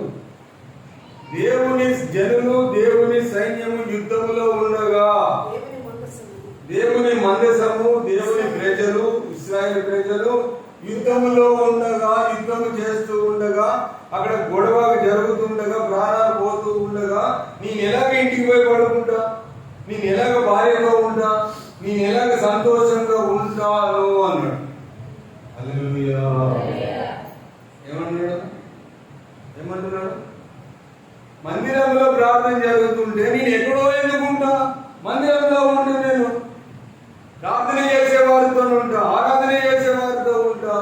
Speaker 3: దేవుని జనులు దేవుని సైన్యము యుద్ధములో ఉండగా, దేవుని మందసము దేవుని ప్రజలు ఇశ్రాయేలు ప్రజలు యుద్ధములో ఉండగా, యుద్ధము చేస్తూ ఉండగా, అక్కడ గొడవ జరుగుతుండగా, ప్రాణాలు పోతూ ఉండగా నేను ఎలాగ ఇంటికి పోయి పడుకుంటా, నేను ఎలాగ భార్యతో ఉంటా, నేను ఎలాగ సంతోషంగా ఉంటాను అన్నాడు. హల్లెలూయా. ఏమంటున్నాడు? మందిరంలో ప్రార్థన జరుగుతుంటే నేను ఎక్కడో ఎందుకుంటా? మందిరంలో ఉంటే నేను ప్రార్థన చేసే వారితో ఉంటా, ఆరాధన చేసే వారితో ఉంటా,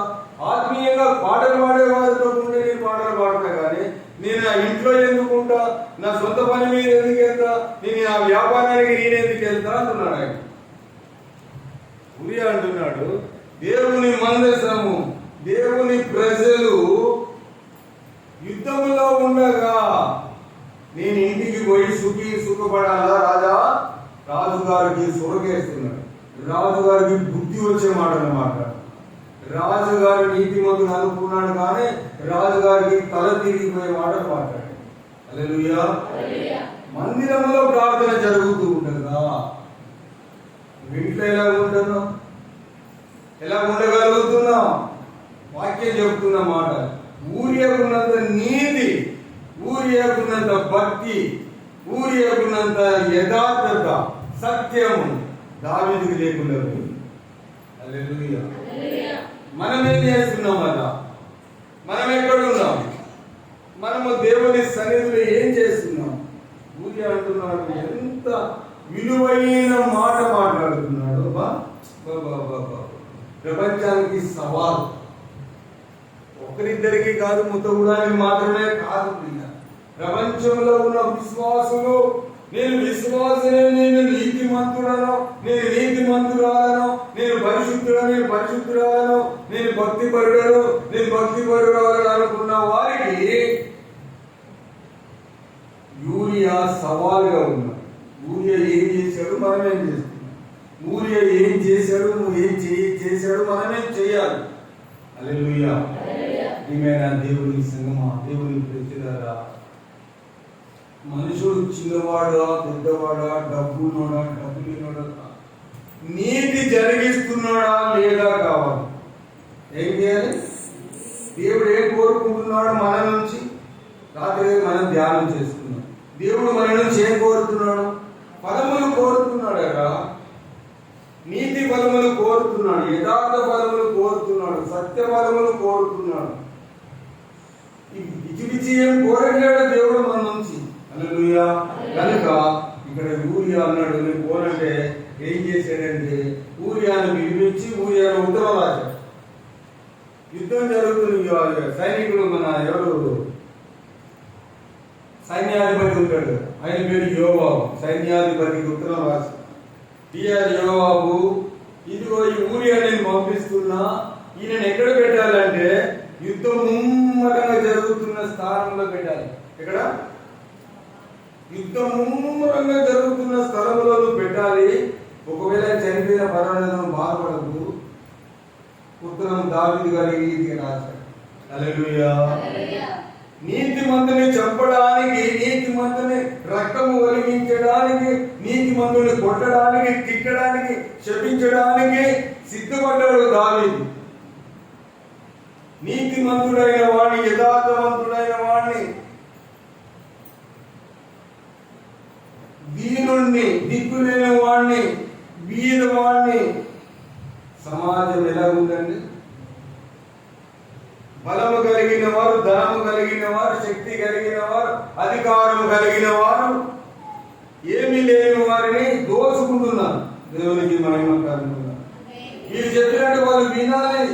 Speaker 3: ఆత్మీయంగా పాటలు పాడే వారితో ఉంటే నేను పాటలు పాడతా. కానీ నేను నా ఇంట్లో ఎందుకుంటా, నా సొంత పని మీద ఎందుకు వెళ్తా, నేను నా వ్యాపారానికి నేను ఎందుకు వెళ్తా అంటున్నాడు ఆయన. ఉరియా అంటున్నాడు, దేవుని మందసము దేవుని ప్రజలు యుద్ధంలో ఉండగా నేను ఇంటికి పోయి సుఖపడాలా రాజా? రాజుగారికి సురకేస్తున్నాడు. రాజుగారికి బుద్ధి వచ్చే మాట అన్నమాట. రాజుగారి నీతిమంతుడు అనుకున్నాడు, కానీ రాజుగారికి తల తిరిగిపోయే మాటలు మాట్లాడాడు. హల్లెలూయా. మందిరంలో ప్రార్థన జరుగుతూ ఉండగా ఇంట్లో ఎలా ఉంటున్నాం? ఎలా ఉండగలుగుతున్నాం? వాక్యం చెబుతున్న మాట, ఊరియకున్నంత నీతి, ఊరియకున్నంత భక్తి, ఊరియకున్నంత యథార్థత, సత్యము దావీదుకు లేకుండా పోయింది. హల్లెలూయా. మనం ఏం చేస్తున్నాం అలా? మనం ఎక్కడున్నాం? మనము దేవుని సన్నిధిలో ఏం చేస్తున్నాం? ఊరియా అంటున్నాడు, ఎంత విలువైన మాట మాట్లాడుతున్నాడు. ప్రపంచానికి సవాల్. ఒకరిద్దరికి కాదు, ముత్తగుడానికి మాత్రమే కాదు. ప్రపంచంలో ఉన్న విశ్వాసులు, నేను విశ్వాసనే, నేను నీతిమంతుడను, నేను నీతిమంతురాలను, నేను పరిశుద్ధుడను, నేను పరిశుద్ధురాలను, నేను భక్తిపరుడను, నేను భక్తిపరురాలను అనుకున్న వారికి యూరియా సవాల్గా ఉన్నాడు. ఊరియా ఏం చేశాడు, మనం ఏం చేస్తున్నాం? ఊరియా ఏం చేశాడు, నువ్వు ఏం చేశాడు, మనమేం చేయాలి? హల్లెలూయా. ప్రియమైన దేవుని సంగమా, దేవుని ప్రజలారా, మనుషుడు చిన్నవాడా పెద్దవాడా, డబ్బున్నోడా డబ్బు లేనోడా, నీతి జరిగిస్తున్నాడా లేదా కావాలి. ఏం చేయాలి? దేవుడు ఏం కోరుకుంటున్నాడు మన నుంచి? రాత్రి మనం ధ్యానం చేసుకున్నాం. దేవుడు మన నుంచి ఏం కోరుతున్నాడు? ఫలములు కోరుతున్నాడా? నీతి ఫలములు కోరుతున్నాడు, యథార్థ ఫలములు కోరుతున్నాడు, సత్య ఫలములు కోరుతున్నాడు. పిచ్చి ఏం కోరట్లేడు దేవుడు మన నుంచి. హల్లెలూయా. కనుక ఇక్కడ ఊరియా అన్నాడు, నేను పోనంటే ఏం చేశాడంటే ఊరియాను పిలిపించి ఊరియాను ఉత్తరం రాశాడు. యుద్ధం జరుగుతుంది, సైనికులు మన ఎవరు సైన్యాధిపతి ఉంటాడు, ఆయన పేరు యోవాబు. సైన్యాధిపతికి ఉత్తరం రాశాడు. యోవాబు, ఇదిగో ఈ ఊరియా నేను పంపిస్తున్నా, ఈయనను ఎక్కడ పెట్టాలంటే యుద్ధం ముమ్మట స్థానంలో పెట్టాలి. ఇక్కడ యుద్ధం ముమ్మరంగా జరుగుతున్న స్థలంలో నువ్వు పెట్టాలి. ఒకవేళ చనిపోయిన పర్వాలేదు, బాధపడదు. ఉత్తరం దావీదు గారికి ఇది రాశాడు. హల్లెలూయా. నీతిమంతుని చంపడానికి, నీతిమంతుని రక్తము ఒలిగించడానికి, నీతిమంతుని కొట్టడానికి, తిట్టడానికి, శపించడానికి సిద్ధపడ్డాడు దావీదు. నీతిమంతుడైన వాడిని, యథార్థవంతుడైన వాడిని, దీనుణ్ణి, దిక్కులేని వాడిని, బీదవాడిని సమాజం ఎలా ఉందండి? బలము కలిగిన వారు, ధనము కలిగిన వారు, శక్తి కలిగిన వారు, అధికారము కలిగిన వారు, ఏమీ లేని వారిని దోచుకుంటున్నారు. దేవునికి మహిమ కలుగుతున్నారు. వీరు చెప్పినట్టు వాళ్ళు వినాలి,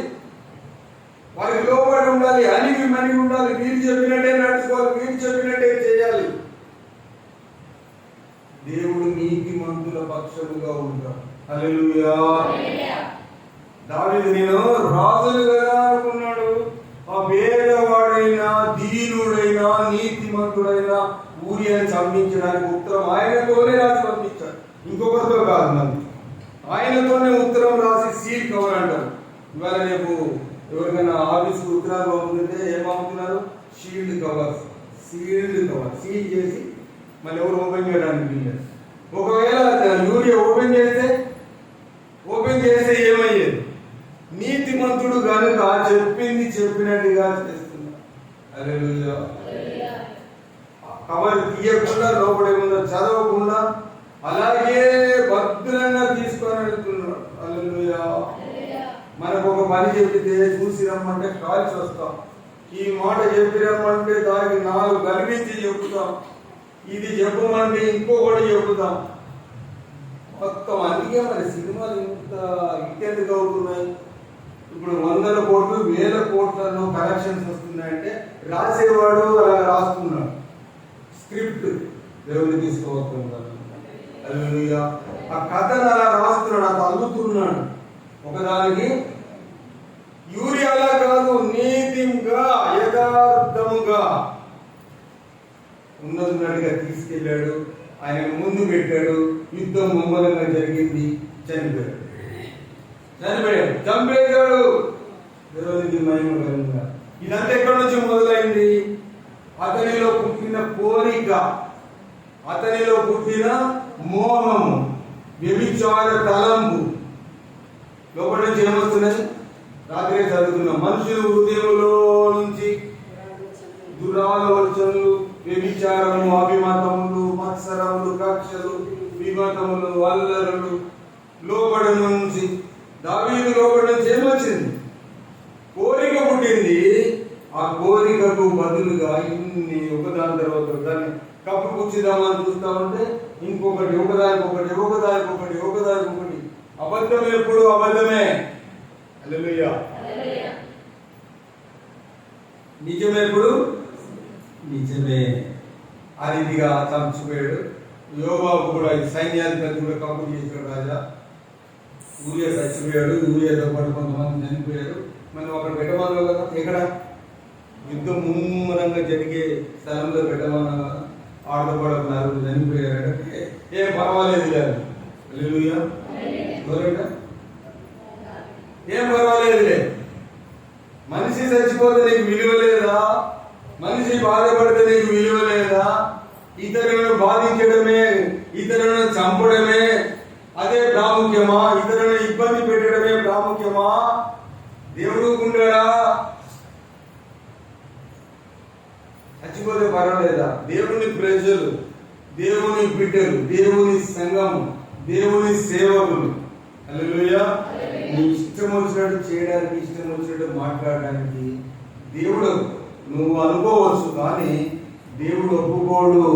Speaker 3: వారికి లోబడి ఉండాలి, అణిగి మణిగి ఉండాలి. వీరు చెప్పినట్టే నడుచుకోవాలి, వీరు చెప్పినట్టే చేయాలి. దేవుడు నీతిమంతుల పక్షముగా ఉంటాడు. హల్లెలూయా. దావీదు నేను రాజులు కదా అనుకున్నాడు. ఆ పేదవాడైనా, దీనుడైనా, నీతిమంతుడైనా ఊరియాని చంపించడానికి ఉత్తరం ఆయనతోనే రాసి పంపించాడు, ఇంకొకరితో కాదు. నన్ను ఆయనతోనే ఉత్తరం రాసి సీల్ కవర్ అంటారు. ఇవాళ రేపు ఎవరికైనా ఆఫీస్కి ఉత్తరాలు పంపుతుంటే ఏమవుతున్నారు? Shield cover, sealed cover, seal చేసి మళ్ళీ ఎవరు ఓపెన్ చేయడానికి వీల్లేదు. ఒకవేళ యూరియా ఓపెన్ చేస్తే ఏమయ్యేది? నీతిమంతుడు కనుక చెప్పింది చెప్పినట్టుగా చేస్తున్నా. హల్లెలూయా. కవర్ తీయకుండా, లోపడేముందో చదవకుండా అలాగే భద్రంగా తీసుకొని వెళ్తున్నాడు. హల్లెలూయా. మనకు ఒక పని చెప్పితే చూసి రమ్మంటే కాల్చి వస్తాం. ఈ మాట చెప్పి రమ్మంటే దానికి 4 కల్పించి చెబుతాం. ఇది చెప్పమంటే ఇంకొకటి చెబుతాం. మొత్తం అందుకే మరి సినిమాలు ఇంత ఇంకెందుకు అవుతున్నాయి? ఇప్పుడు 100 కోట్లు 1000 కోట్లలో కలెక్షన్స్ వస్తున్నాయంటే రాసేవాడు అలా రాస్తున్నాడు స్క్రిప్ట్. దేవుని తీసుకోవస్తున్నాడు. ఆ కథను అలా రాస్తున్నాడు, అది అల్లుతున్నాడు ఒకదానికి. యూరియాలా కాదు, నీతిగా యథార్థముగా ఉన్నట్టుగా తీసుకెళ్ళాడు. ఆయన ముందు పెట్టాడు. యుద్ధం ముమ్మరంగా జరిగింది. చనిపోయాడు. చంపేశాడు. దేవునికి మహిమ కలుగుగా. ఇదంతా ఎక్కడి నుంచి మొదలైంది? అతనిలో పుట్టిన కోరిక, అతనిలో పుట్టిన మోహము, వ్యభిచార తలంపు. లోపల నుంచి ఏమొస్తున్నది? రాత్రి చదువుకున్న మనుషులు హృదయంలో నుంచి దురాలోచనలు, వ్యభిచారము, అభిమతములు, మత్సరములు, కక్షలు, విమతములు, అల్లరులు. లోపల నుంచి దావీదు లోపల నుంచి ఏమొచ్చింది? కోరిక పుట్టింది. ఆ కోరికకు బదులుగా ఇన్ని ఒకదాని తర్వాత దాన్ని కప్పుపుచ్చిదామని చూస్తా ఉంటే ఇంకొకటి, ఒకదానికొకటి, ఒకదానికొకటి, ఒకదానికొకటి. అబద్ధం ఎప్పుడు అబద్ధమే. హల్లెలూయా. నిజం ఎప్పుడు నిజమే. ఆ రీతిగా చంచిపోయాడు. యోవాబు కూడా సైన్యాధిపతి కూడా కబురు చేశాడు. రాజా ఊరియా చచ్చిపోయాడు, ఊరియాతో పాటు కొంతమంది చనిపోయారు. మనం అక్కడ పెట్టమన్నా కదా, ఎక్కడ యుద్ధం ముమ్మరంగా జరిగే స్థలంలో పెట్టమన్నా కదా. ఆడపడకున్నారు, చనిపోయారంటే ఏం పర్వాలేదు లేదు. హల్లెలూయా. ఏం పర్వాలేదు లేదు. మనిషి చచ్చిపోతే నీకు విలువ లేదా? మనిషి బాధపడితే నీకు విలువ లేదా? ఇతరులను బాధించడమే, ఇతరులను చంపడమే అదే ప్రాముఖ్యమా? ఇతరులను ఇబ్బంది పెట్టడమే ప్రాముఖ్యమా? దేవుడు ఉండడా? చచ్చిపోతే పర్వాలేదా? దేవుని ప్రజలు, దేవుని బిడ్డలు, దేవుని సంఘము, దేవుని సేవకులు. హల్లెలూయా. నీ ఇష్టం వచ్చినట్టు చేయడానికి, ఇష్టం వచ్చినట్టు మాట్లాడడానికి దేవుడు నువ్వు అనుకోవచ్చు, కానీ దేవుడు ఒప్పుకోడు.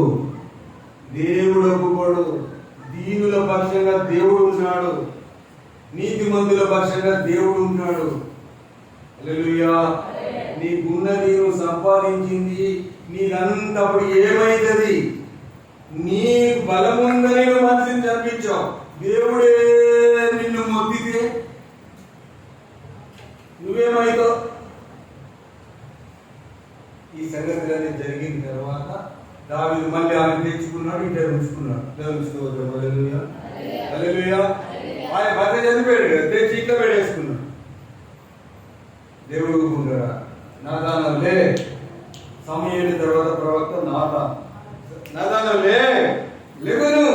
Speaker 3: దేవుడు ఒప్పుకోడు. దీనుల పక్షంగా దేవుడు ఉన్నాడు, నీతిమంతుల పక్షంగా దేవుడు ఉన్నాడు. హల్లెలూయా. నీకున్నది, నువ్వు సంపాదించింది నీకంతా అప్పుడు ఏమైతుంది? నీ బలముందని నువ్వు మనిషిని చంపించావు. దేవుడే నిన్ను మొత్తితే నువ్వేమైతావు? ఈ సంగతులన్నీ జరిగిన తర్వాత దావీదు మళ్ళీ ఆమె తెచ్చుకున్నాడు, ఇద్దరు ఉంచుకున్నాడు. దేవుని స్తోత్రం. హల్లెలూయా, హల్లెలూయా. ఆయన భర్త చనిపోయాడు కదా, తెచ్చి ఇంట్లో పెట్టేసుకున్నాడు. దేవుడు ఊరుకుంటాడా? నాతాను లే, సమయం తర్వాత ప్రవక్త నాతాను లేవను,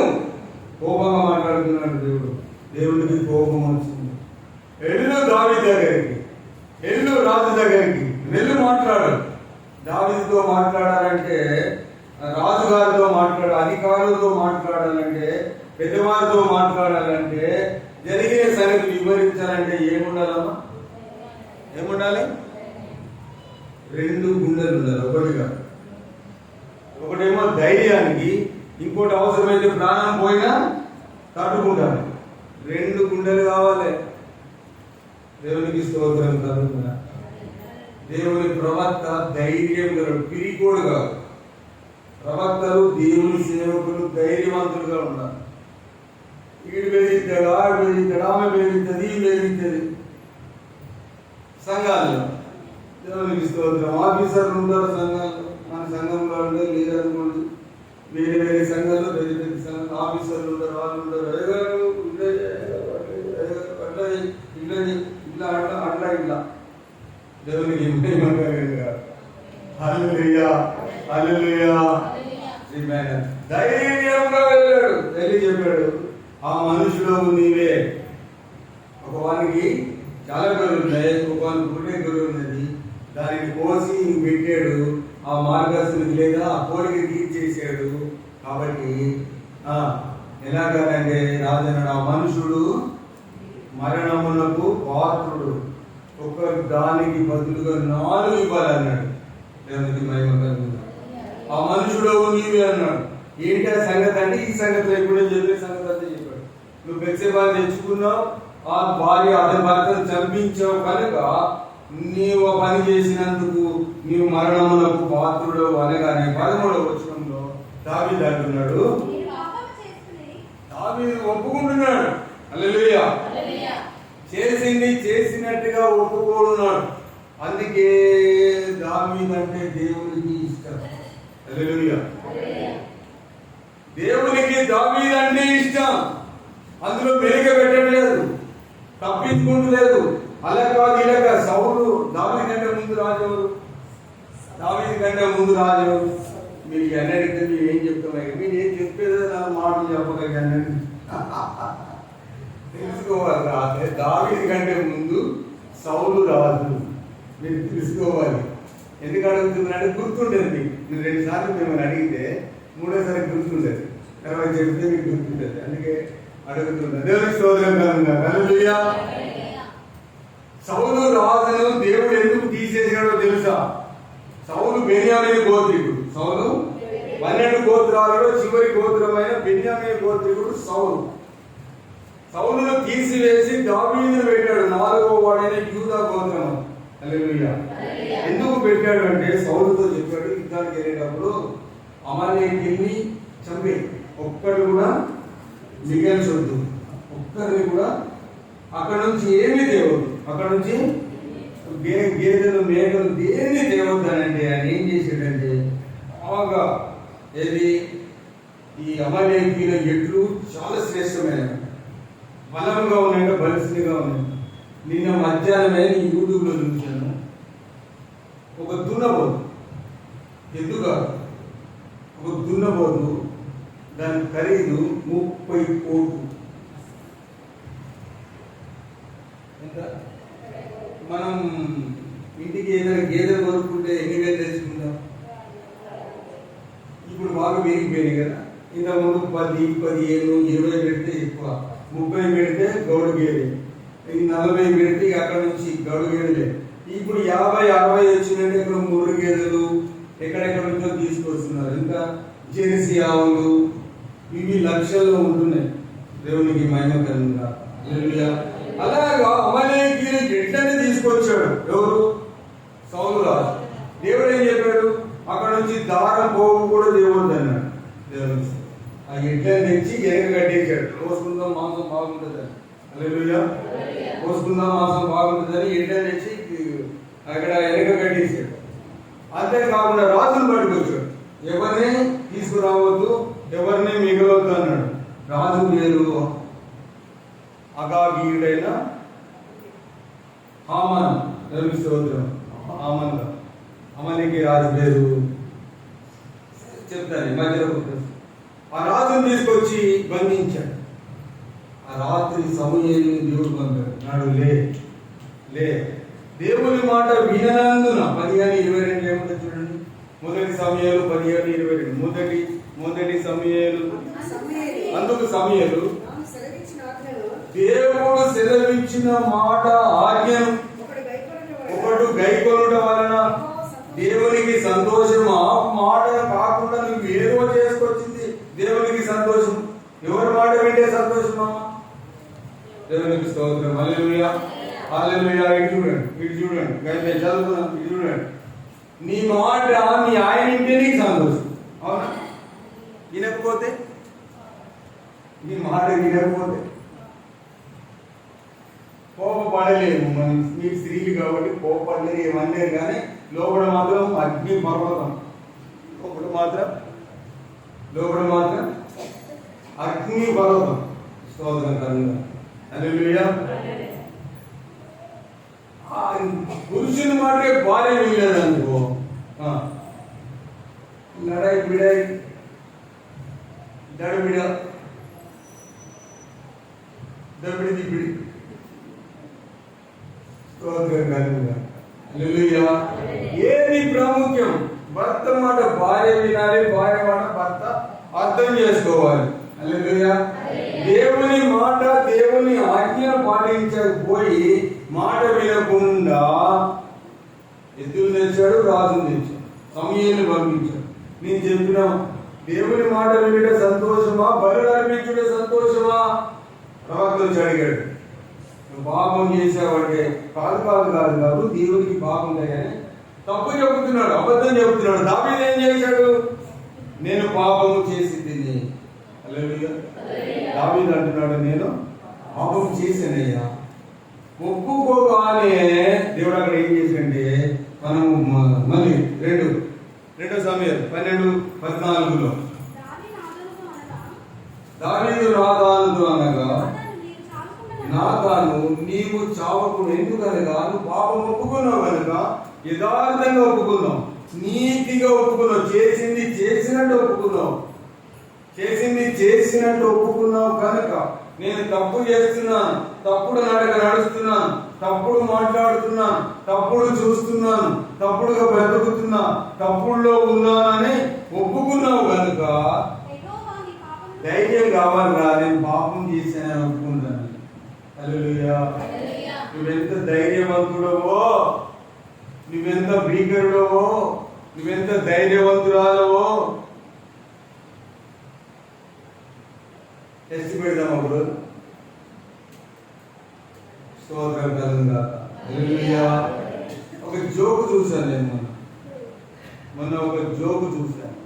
Speaker 3: కోపంగా మాట్లాడుతున్నాడు దేవుడు. దేవుడికి కోపం వచ్చింది. వెళ్ళు దావీదు దగ్గరికి, వెళ్ళు రాజు దగ్గరికి, వెళ్ళు మాట్లాడు. దావీదుతో మాట్లాడాలంటే, రాజుగారితో అధికారులతో మాట్లాడాలంటే, పెద్దవారితో మాట్లాడాలంటే, జరిగిన సంగతి వివరించాలంటే ఏముండాలమ్మా? ఏముండాలి? 2 గుండెలు ఉండాలి. ఒకటిగా, ఒకటేమో ధైర్యానికి, ఇంకోటి అవసరమైతే ప్రాణం పోయినా తట్టుకుంటాను. 2 గుండెలు కావాలి. దేవునికి స్తోత్రం కలుగుతున్నా. దేవుని ప్రవక్త ధైర్యం గలడు, పిరికోడు కాదు. ప్రవక్తలు దేవుని సేవకులు ధైర్యవంతులుగా ఉండాలి. వీడు బెదిరిస్తాడు, ఆడు బెదిరిస్తాడు, ఆమె బెదిరిస్తుంది, ఈ బెదిరిస్తుంది. సంఘాల్లో దేవునికి స్తోత్రం. ఆఫీసర్లు ఉంటారు సంఘాల్లో. మన సంఘంలో ఉంటే లేదనుకోండి, వేరే వేరే సంఘాల్లో పెద్ద పెద్ద సంఘాలు ఆఫీసర్లు ఉంటారు, వాళ్ళు ఉంటారు. ఇట్లా దేవునికి హల్లెలూయా, హల్లెలూయా. ధైర్యంగా వెళ్ళాడు, వెళ్ళి చెప్పాడు, ఆ మనుషులు నీవే. ఒకవానికి చాలా గొర్రెలు ఉన్నాయి, ఒకవానికి ఒకటే గొర్రె ఉన్నది. దానికి కోసి పెట్టాడు, ఆ మార్గస్తునికి లేదా ఆ కోరిక తీర్చేసాడు. కాబట్టి ఎలాగంటే రాజన్నాడు, ఆ మనుషుడు మరణమునకు పాత్రుడు, ఒక దానికి బదులుగా 4 ఇవ్వాలన్నాడు. దేవునికి మహిమ కలుగుతుంది. ఆ మనుషుడు నీవే అన్నాడు. ఏంటి ఆ సంగతి అంటే, ఈ సంగతి ఎప్పుడో చెప్పే సంగతి అంతా చెప్పాడు. నువ్వు బెత్షెబాను తెచ్చుకున్నావు, ఆ భార్య అతని భర్తను చంపించావు కనుక నీవు ఆ పని చేసినందుకు నీవు మరణమునకు పాత్రుడు అనగానే 13వ వచనంలో దావీదు అంటున్నాడు, దావీదు ఒప్పుకుంటున్నాడు. హల్లెలూయా. చేసింది చేసినట్టుగా ఒప్పుకోడున్నాడు. అందుకే దావీదు అంటే దేవునికి ఇష్టం. హల్లెలూయా. దేవునికి దావీదు అంటే ఇష్టం. అందులో వెనుక పెట్టట్లేదు, తప్పించుకుంటలేదు. అలా కాదు, ఇలా కాదు. సౌలు దావీదు కంటే ముందు రాజు ఎవరు? దావీదు కంటే ముందు రాజు ఎవరు? మీరు అన్నిటికీ మీరు ఏం చెప్తున్నారు? మీరు ఏం చెప్పేదో నా మాటలు చెప్పగలిగాను. తెలుసుకోవాలి. దావీదు కంటే ముందు సౌలు రాజు, మీరు తెలుసుకోవాలి. ఎందుకు అడుగుతున్నాడు? గుర్తుండేది. మీరు 2 సార్లు మిమ్మల్ని అడిగితే 3వసారి గుర్తుండేది, తర్వాత చెప్తే మీకు గుర్తుండేది. అందుకే అడుగుతున్నా. దేవునికి స్తోత్రం కలుగుతుంది. హల్లెలూయా. సౌలు రాజును దేవుడు ఎందుకు తీసేసాడో తెలుసా? సౌలు బెన్యామీను గోత్రికుడు. సౌలు 12 గోత్రాలలో చివరి గోత్రమైన బెన్యామీను గోత్రికుడు సౌలు. సౌలును తీసివేసి దావీదును పెట్టాడు, 4వ వాడైన యూదా గోత్రం. హల్లెలూయా. ఎందుకు పెట్టాడు అంటే, సౌలుతో చెప్పాడు, యుద్ధానికి వెళ్ళేటప్పుడు అమలేకీయుల్ని చంపి ఒక్కడు కూడా మిగల్చొద్దు, ఒక్కరిని కూడా అక్కడ నుంచి ఏమీ తేవద్దు, అక్కడ నుంచి గేదెలు మేకలు దేన్ని తేవద్దనంటే ఆయన ఏం చేశాడంటే, బాగా ఏది ఈ అమలేకీయుల ఎడ్లు చాలా శ్రేష్టమైన బలంగా ఉన్నాయంటే, బలిసిగా ఉన్నాయి. నిన్న మధ్యాహ్నమే యూట్యూబ్లో చూశాను, ఒక దున్నపోతు, ఎందుకు ఒక దున్నపోతు, దాని ఖరీదు 30 కోట్లు. ఎంత? మనం ఇంటికి ఏదైనా గేదెలు కొనుక్కుంటే ఎన్ని వేలు తెచ్చుకుంటాం? ఇప్పుడు బాగా పెరిగిపోయినాయి కదా. ఇంతకుముందు 10, 15, 20 పెడితే ఎక్కువ, 30 పెడితే గౌడు గేదె, 40 పెడితే అక్కడ నుంచి గౌడు గేదెలే. ఇప్పుడు 50, 60 వచ్చిందంటే ఇక్కడ 3 గేదెలు ఎక్కడెక్కడ నుంచో తీసుకొస్తున్నారు. ఇంకా జెర్సీ ఆవులు, ఇవి లక్షల్లో ఉంటున్నాయి. దేవునికి మహిమ కలుగుగా. అలాగా అమలేకీయులు ఎట్లనే తీసుకొచ్చాడు. ఎవరు? సౌలు రాజు. దేవుడు ఏం చెప్పాడు? అక్కడ నుంచి దారం పోగు కూడా దేవుడు అన్నాడు. దేవుడు ఆ ఎడ్లను తెచ్చి వెనక కట్టేశాడు. కోసుకుందాం మాంసం బాగుంటుందని. హల్లెలూయా. కోసుకుందాం మాంసం బాగుంటుందని ఎడ్లను తెచ్చి అక్కడ వెనక కట్టేశాడు. అంతేకాకుండా రాజును పట్టుకొచ్చాడు. ఎవరిని తీసుకురావద్దు, ఎవరిని మిగలవద్దు అన్నాడు. రాజు పేరు అగాగీయుడైన హామాన్. స్తోత్రం. అమనికి రాజు పేరు చెప్తాను మధ్యలో. ఆ రాజును తీసుకొచ్చి బంధించాడు. ఆ రాత్రి సమూయేలుని దేవుడు పంపాడు. నాడు లే దేవుని మాట విననందున 15:22 ఏముందో చూడండి. మొదటి సమూయేలు 15:22. మొదటి సమూయేలు. అందుకు సమూయేలు దేవుడు సెలవిచ్చిన మాట ఆజ్ఞను ఒకడు గైకొనుట వలన దేవునికి సంతోషం. ఆ మాట కాకుండా నువ్వు ఏదో చేసుకొచ్చింది దేవునికి సంతోషం. ఎవరి మాట వింటే సంతోషమా? దేవునికి స్తోత్రం. హల్లెలూయా, హల్లెలూయా. ఇటు చూడండి నేను చదువుకున్నాను. ఇటు చూడండి. నీ మాట మీ ఆయన వింటే నీకు సంతోషం, అవునా? వినకపోతే, నీ మాట వినకపోతే కోపపడలేము. మనం మీరు స్త్రీలు కాబట్టి కోపడలేరు, ఏమనలేరు. కానీ లోపల మాత్రం అగ్ని పర్వతం. లోపల మాత్రం అగ్ని పర్వతం. స్తోత్రం కలుగును. హల్లెలూయా. పురుషుని మాటే భార్య మిగిలేదు అనుకో, లడాయి బిడాయి దడబిడ దబిడి దిబిడి. ఏది ప్రాముఖ్యం? భర్త మాట భార్య వినాలి, భార్య మాట భర్త అర్థం చేసుకోవాలి. హల్లెలూయా. దేవుని మాట, దేవుని ఆజ్ఞను పాటించకపోయి మాట వినకుండా ఎద్దులు తెచ్చాడు, రాజును తెచ్చాడు, సమూయేలుని పంపించాడు. నేను చెప్పిన దేవుని మాట వినుట సంతోషమా, బలులు అర్పించుట సంతోషమా? ప్రవక్తలు అడిగాడు. నువ్వు పాపం చేసావంటే కాదు దేవుడికి బాగుంది కానీ తప్పు చెబుతున్నాడు, అబద్ధం చెబుతున్నాడు. దావీదు ఏం చేశాడు? నేను పాపము చేసి తిని. హల్లెలూయా. దావీదు అంటున్నాడు, నేను పాపం చేశానయ్యా. ఒప్పుకోగానే దేవుడు అక్కడ ఏం చేశాడంటే, మనము మళ్ళీ 2 సమూయేలు 12:14 దావీదు నాతానుతో అనగా, నాతాను నీవు చావకుండా, ఎందుకనగా నువ్వు పాపం ఒప్పుకున్నావు కనుక, యథార్థంగా ఒప్పుకున్నావు, నీతిగా ఒప్పుకున్నావు, చేసింది చేసినట్టు ఒప్పుకున్నావు కనుక నేను తప్పు చేస్తున్నాను, తప్పుడు నడక నడుస్తున్నాను, తప్పుడు మాట్లాడుతున్నాను, తప్పుడు చూస్తున్నాను, తప్పుడుగా బ్రతుకుతున్నా, తప్పుడులో ఉన్నానని ఒప్పుకున్నావు కనుక ధైర్యం కావాలిరా, నేను పాపం చేశానని ఒప్పుకుంటాను. హల్లెలూయా. నువ్వెంత ధైర్యవంతుడవో, నువ్వెంత భీకరుడవో, నువ్వెంత ధైర్యవంతురాలవో టెస్ట్ పెడదాం అప్పుడు. స్తోత్రం కలుగుగా. హల్లెలూయా. ఒక జోకు చూశాను నేను మొన్న ఒక జోకు చూశాను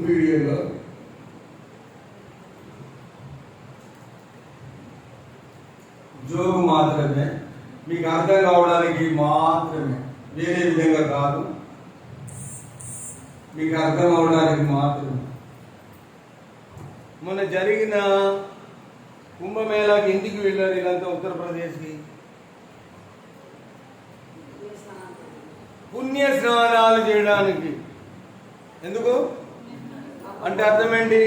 Speaker 3: వీడియోలో. జోకు మాత్రమే, మీకు అర్థం కావడానికి మాత్రమే, వేరే విధంగా కాదు, మీకు అర్థం అవడానికి మాత్రమే. మొన్న జరిగిన కుంభమేళాకి ఎందుకు వెళ్ళారు వీళ్ళంతా? ఉత్తరప్రదేశ్కి పుణ్య స్నానాలు చేయడానికి. ఎందుకు అంటే అర్థం ఏంటి?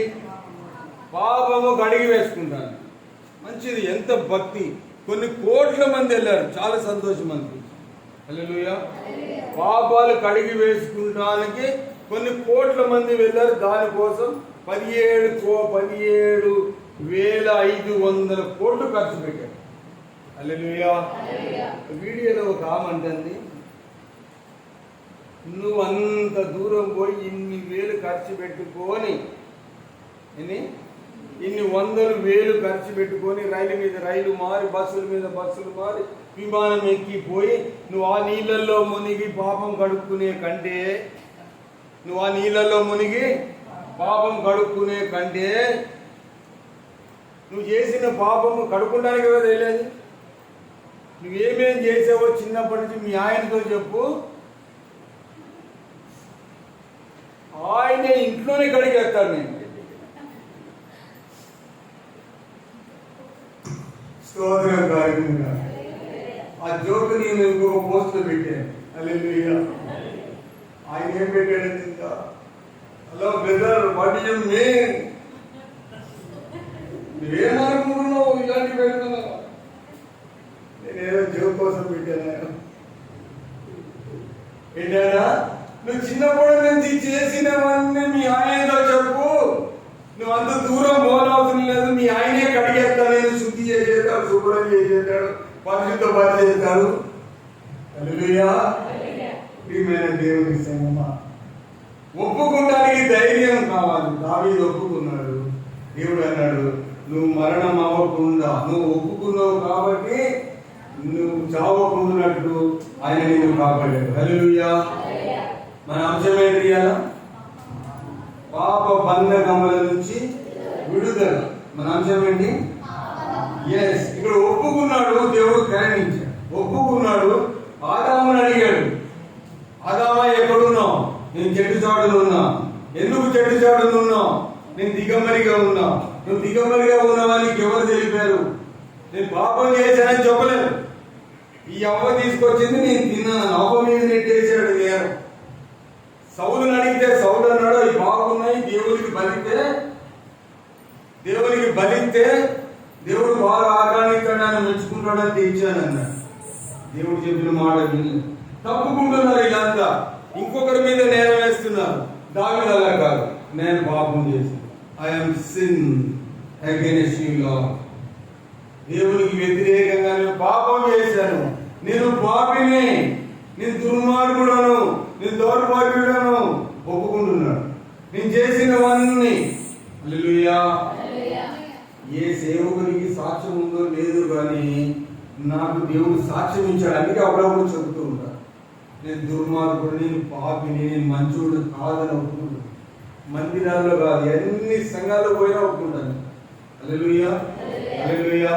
Speaker 3: పాపము కడిగి వేసుకుంటాను. మంచిది, ఎంత భక్తి. కొన్ని కోట్ల మంది వెళ్ళారు, చాలా సంతోషం అనిపించింది. హల్లెలూయా. పాపాలు కడిగి వేసుకుంటానికి కొన్ని కోట్ల మంది వెళ్ళారు. దానికోసం 17,500 కోట్లు ఖర్చు పెట్టారు. హల్లెలూయా. వీడియోలో ఒక ఆమె అంటుంది, నువ్వు అంత దూరం పోయి ఇన్ని వేలు ఖర్చు పెట్టుకొని, ఇన్ని 100,000 ఖర్చు పెట్టుకొని రైలు మీద రైలు మారి, బస్సుల మీద బస్సులు మారి, విమానం ఎక్కిపోయి నువ్వు ఆ నీళ్ళల్లో మునిగి పాపం కడుక్కునే కంటే, నువ్వు చేసిన పాపము కడుక్కోడానికి కదా తెలియదు. నువ్వేమేం చేసావో చిన్నప్పటి నుంచి మీ ఆయనతో చెప్పు, ఆయన ఇంట్లోనే కడిగేస్తాను నేను. స్తోత్రం కార్యక్రమంగా ఆ జోకు నేను ఇంకొక పోస్ట్ లో పెట్టాను. హల్లెలూయా. ఆయన ఏం పెట్టాడు ఇంకా, hello brother what you mean, నువ్వేమనుకుంటున్నావు ఇలాంటి పెడుతున్నావు? నేనేదో జోక్ కోసం పెట్టాను. ఏంటా, నువ్వు చిన్నప్పటి నుంచి చేసినవన్నీ మీ ఆయనతో చెప్పు, నువ్వు అంత దూరం పోనవసరం లేదు, మీ ఆయనే కడిగేస్తాను, నేను శుద్ధి చేసేస్తాడు, శుభ్రం చేసేస్తాడు, పరిశుద్ధ పరిచేస్తాడు. హల్లెలూయా. ప్రియమైన దేవుని సంగమా, ఒప్పుకోవడానికి ధైర్యం కావాలి. దావీదు ఒప్పుకున్నాడు. దేవుడు అన్నాడు, నువ్వు మరణం అవ్వకుండా, నువ్వు ఒప్పుకున్నావు కాబట్టి నువ్వు చావకుండానట్లు ఆయన నిన్ను కాపాడాడు. హల్లెలూయా. మన అంశం ఏంటి ఇవాళ? పాప బంధకముల నుంచి విడుదల. మన అంశం ఏంటి? ఎస్, ఇక్కడ ఒప్పుకున్నాడు, దేవుడు కరుణించాడు. ఒప్పుకున్నాడు. ఆదాముని అడిగాడు, ఆదామా ఎక్కడున్నావు? నేను చెట్టు చాటులో ఉన్నా. ఎందుకు చెట్టు చాటులో ఉన్నావు? నేను దిగమరిగా ఉన్నా. నువ్వు దిగమరిగా ఉన్నావని ఎవరు తెలిపారు? నేను పాపం చేశానని చెప్పలేదు. ఈ అవ్వ తీసుకొచ్చింది, నేను తిన్నాను. అవ్వ మీద నెట్టేశాడు నేను. సౌలుని అడిగితే సౌలు అన్నాడు, అవి బాగున్నాయి, దేవునికి బలిస్తే దేవుడు బాగా ఆగ్రహించడాన్ని మెచ్చుకుంటాడని తెచ్చానన్నాడు. దేవుడు చెప్పిన మాట విని తప్పుకుంటున్నారు. ఇలాంతా ఇంకొకరి మీద నేరం వేస్తున్నారు. దావీదు అలా కాదు, నేను పాపం చేశాను. I'm sin against you lord. దేవునికి వ్యతిరేకంగా నేను పాపం చేశాను. నేను పాపిని, నేను దుర్మార్గుడను, నేను దౌర్భాగ్యుడను ఒప్పుకుంటున్నాడు. నేను చేసినవన్నీ. హల్లెలూయా. ఏ సేవకునికి సాక్ష్యం ఉందో లేదు కానీ నాకు దేవుడు సాక్ష్యం ఇచ్చాడు. అందుకే అప్పుడప్పుడు చెబుతూ ఉంటాను, నేను దుర్మార్గుడు, నేను పాపిని, నేను మంచోడు కాదని ఒప్పుకుంటాను. మందిరాల్లో కాదు, ఎన్ని సంఘాల్లో పోయినా ఒప్పుకుంటాను. హల్లెలూయా. హల్లెలూయా.